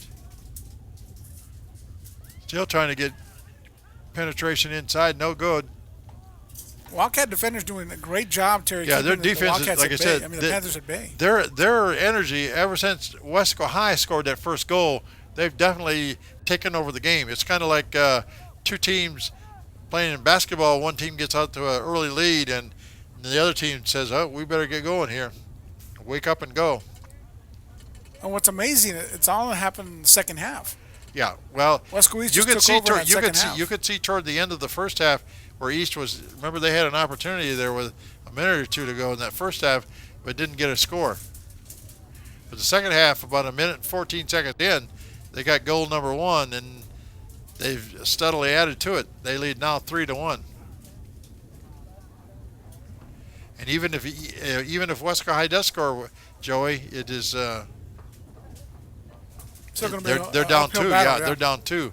still trying to get penetration inside, no good. Wildcat defenders doing a great job, Terry. Yeah, their defense is, like I said, the Panthers at bay. Their energy, ever since Wesco High scored that first goal, they've definitely taken over the game. It's kind of like 2 teams playing in basketball. One team gets out to an early lead, and the other team says, "Oh, we better get going here." Wake up and go. And what's amazing, it's all that happened in the second half. Yeah, well, Wesco East you just could took see over in that second half. you could see toward the end of the first half where East was. Remember, they had an opportunity there with a minute or two to go in that first half, but didn't get a score. But the second half, about a minute and 14 seconds in, they got goal number 1, and they've steadily added to it. They lead now 3-1. And even if Wesco High does score, Joey, it is Still gonna be they're down 2. battle, They're down 2,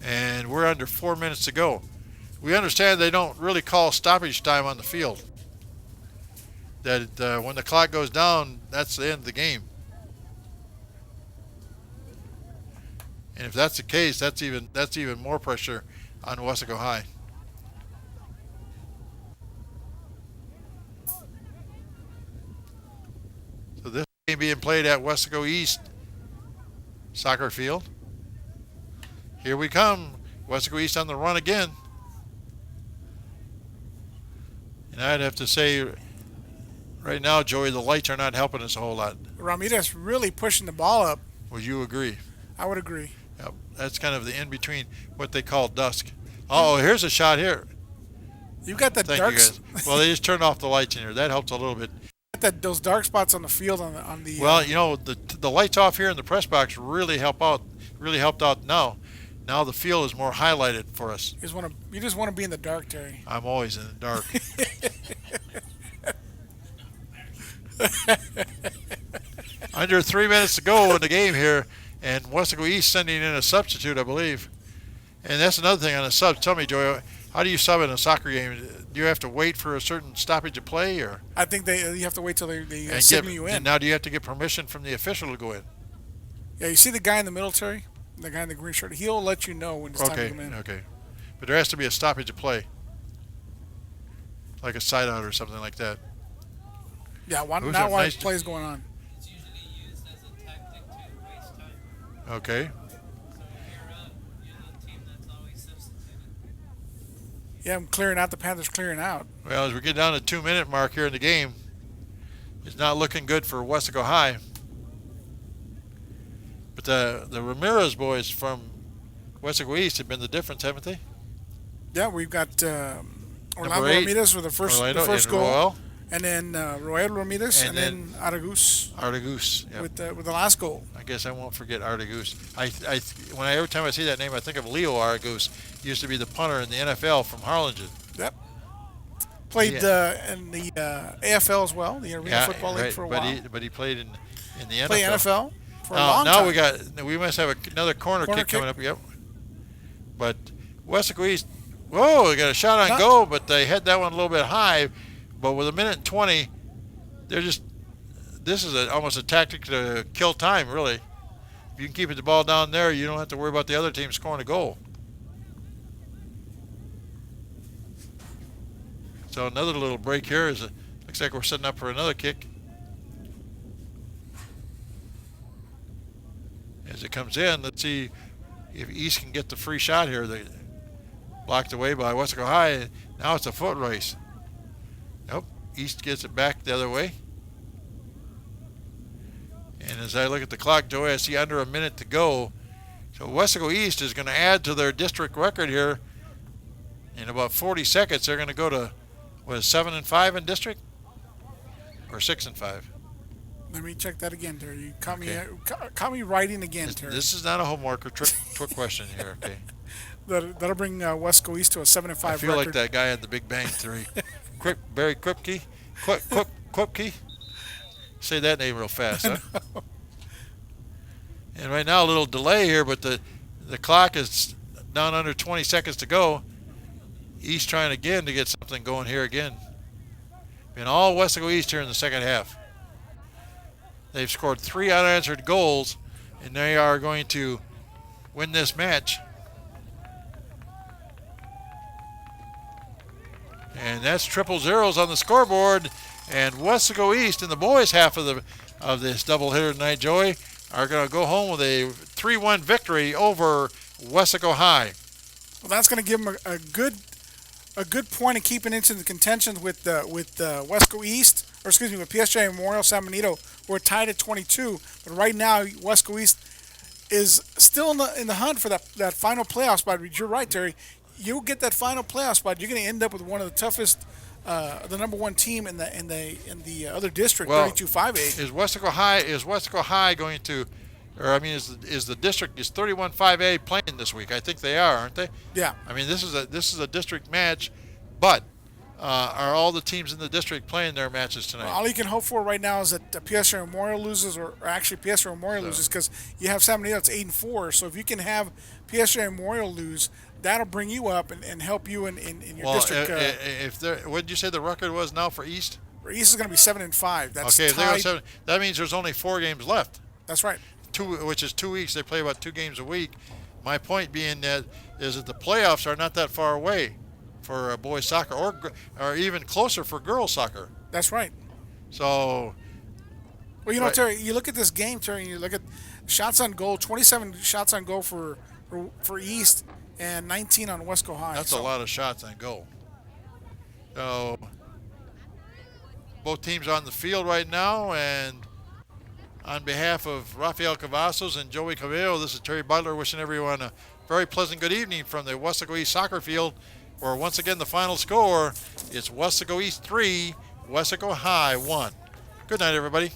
and we're under 4 minutes to go. We understand they don't really call stoppage time on the field. That when the clock goes down, that's the end of the game. And if that's the case, that's even more pressure on Wesco High. So this game being played at Wesco East soccer field. Here we come. Wesco East on the run again. And I'd have to say, right now, Joey, the lights are not helping us a whole lot. Ramirez really pushing the ball up. Would you agree? I would agree. Yep. That's kind of the in-between, what they call dusk. Oh, here's a shot here. You got the Thank dark. you guys. Well, they just turned off the lights in here. That helps a little bit. Those dark spots on the field on the. Well, you know, the lights off here in the press box really helped out now. Now the field is more highlighted for us. You just want to be in the dark, Terry. I'm always in the dark. Under 3 minutes to go in the game here, and Wesco East sending in a substitute, I believe. And that's another thing on the subs. Tell me, Joey, how do you sub in a soccer game? Do you have to wait for a certain stoppage of play, or? I think you have to wait till they signal you in. And now do you have to get permission from the official to go in? Yeah, you see the guy in the middle, Terry? The guy in the green shirt. He'll let you know when it's time to come in. Okay. But there has to be a stoppage of play, like a side out or something like that. Yeah, not while nice play's going on. It's usually used as a tactic to waste time. Okay. So when you're up, you're the team that's always substituted. Yeah, I'm clearing out. The Panthers clearing out. Well, as we get down to the 2-minute mark here in the game, it's not looking good for Wesco High. But the Ramirez boys from Wesco East have been the difference, haven't they? Yeah, we've got Orlando 8, Ramirez with the first and goal, Royal, and then Royal Ramirez, and then Aragus Yep. with the last goal. I guess I won't forget Artagus. Every time I see that name, I think of Leo Artagus. He used to be the punter in the NFL from Harlingen. Yep. Played in the AFL as well, the Arena Football League for a while. But he played in the NFL. Played NFL for a long time. Now we must have another corner kick coming up. Yep. But Wesco East, whoa, they got a shot on goal, but they had that one a little bit high. But with 1:20, this is almost a tactic to kill time, really. If you can keep the ball down there, you don't have to worry about the other team scoring a goal. So another little break here. Looks like we're setting up for another kick. As it comes in, let's see if East can get the free shot here. They blocked away by Wesco High. Now it's a foot race. Nope. East gets it back the other way. And as I look at the clock, Joey, I see under a minute to go. So Wesco East is going to add to their district record here. In about 40 seconds, they're going to go to, 7-5 in district? Or 6-5? Let me check that again, Terry. You caught me writing again, Terry. This is not a homework or trick question here, okay? That'll bring Wesco East to a 7-5 record. I feel like that guy had the Big Bang Theory. Barry Kripke? Kripke? Say that name real fast, huh? And right now, a little delay here, but the clock is down under 20 seconds to go. East trying again to get something going here again. And all Wesco East here in the second half. They've scored 3 unanswered goals, and they are going to win this match. And that's 000 on the scoreboard. And Wesco East in the boys' half of this doubleheader tonight, Joey, are going to go home with a 3-1 victory over Wesco High. Well, that's going to give them a good point of keeping into the contention with Wesco East with PSG Memorial San Benito, who are tied at 22. But right now, Wesco East is still in the hunt for that final playoff spot. But you're right, Terry. You get that final playoff spot, you're going to end up with one of the toughest, the number one team in the other district, Well, 32-5A. Is Wesco High going to, or I mean, is the district, is 31-5A playing this week? I think they are, aren't they? Yeah. I mean, this is a district match, but are all the teams in the district playing their matches tonight? All you can hope for right now is that PSG Memorial loses, or actually PSG Memorial loses, because you have San Benito that's 8-4. So if you can have PSG Memorial lose, that'll bring you up and help you in your district. What did you say the record was now for East? For East is going to be 7-5. That's Okay, if they go tied. 7, that means there's only 4 games left. That's right. Which is 2 weeks. They play about 2 games a week. My point being that the playoffs are not that far away for boys soccer, or even closer for girls soccer. That's right. So, well, you know, right. Terry, you look at this game, Terry, and you look at shots on goal. 27 shots on goal for East, and 19 on Wesco High. That's a lot of shots on goal. So, both teams are on the field right now, and on behalf of Rafael Cavazos and Joey Cabello, this is Terry Butler wishing everyone a very pleasant good evening from the Wesco East soccer field, where once again the final score is Wesco East 3, Wesco High 1. Good night, everybody.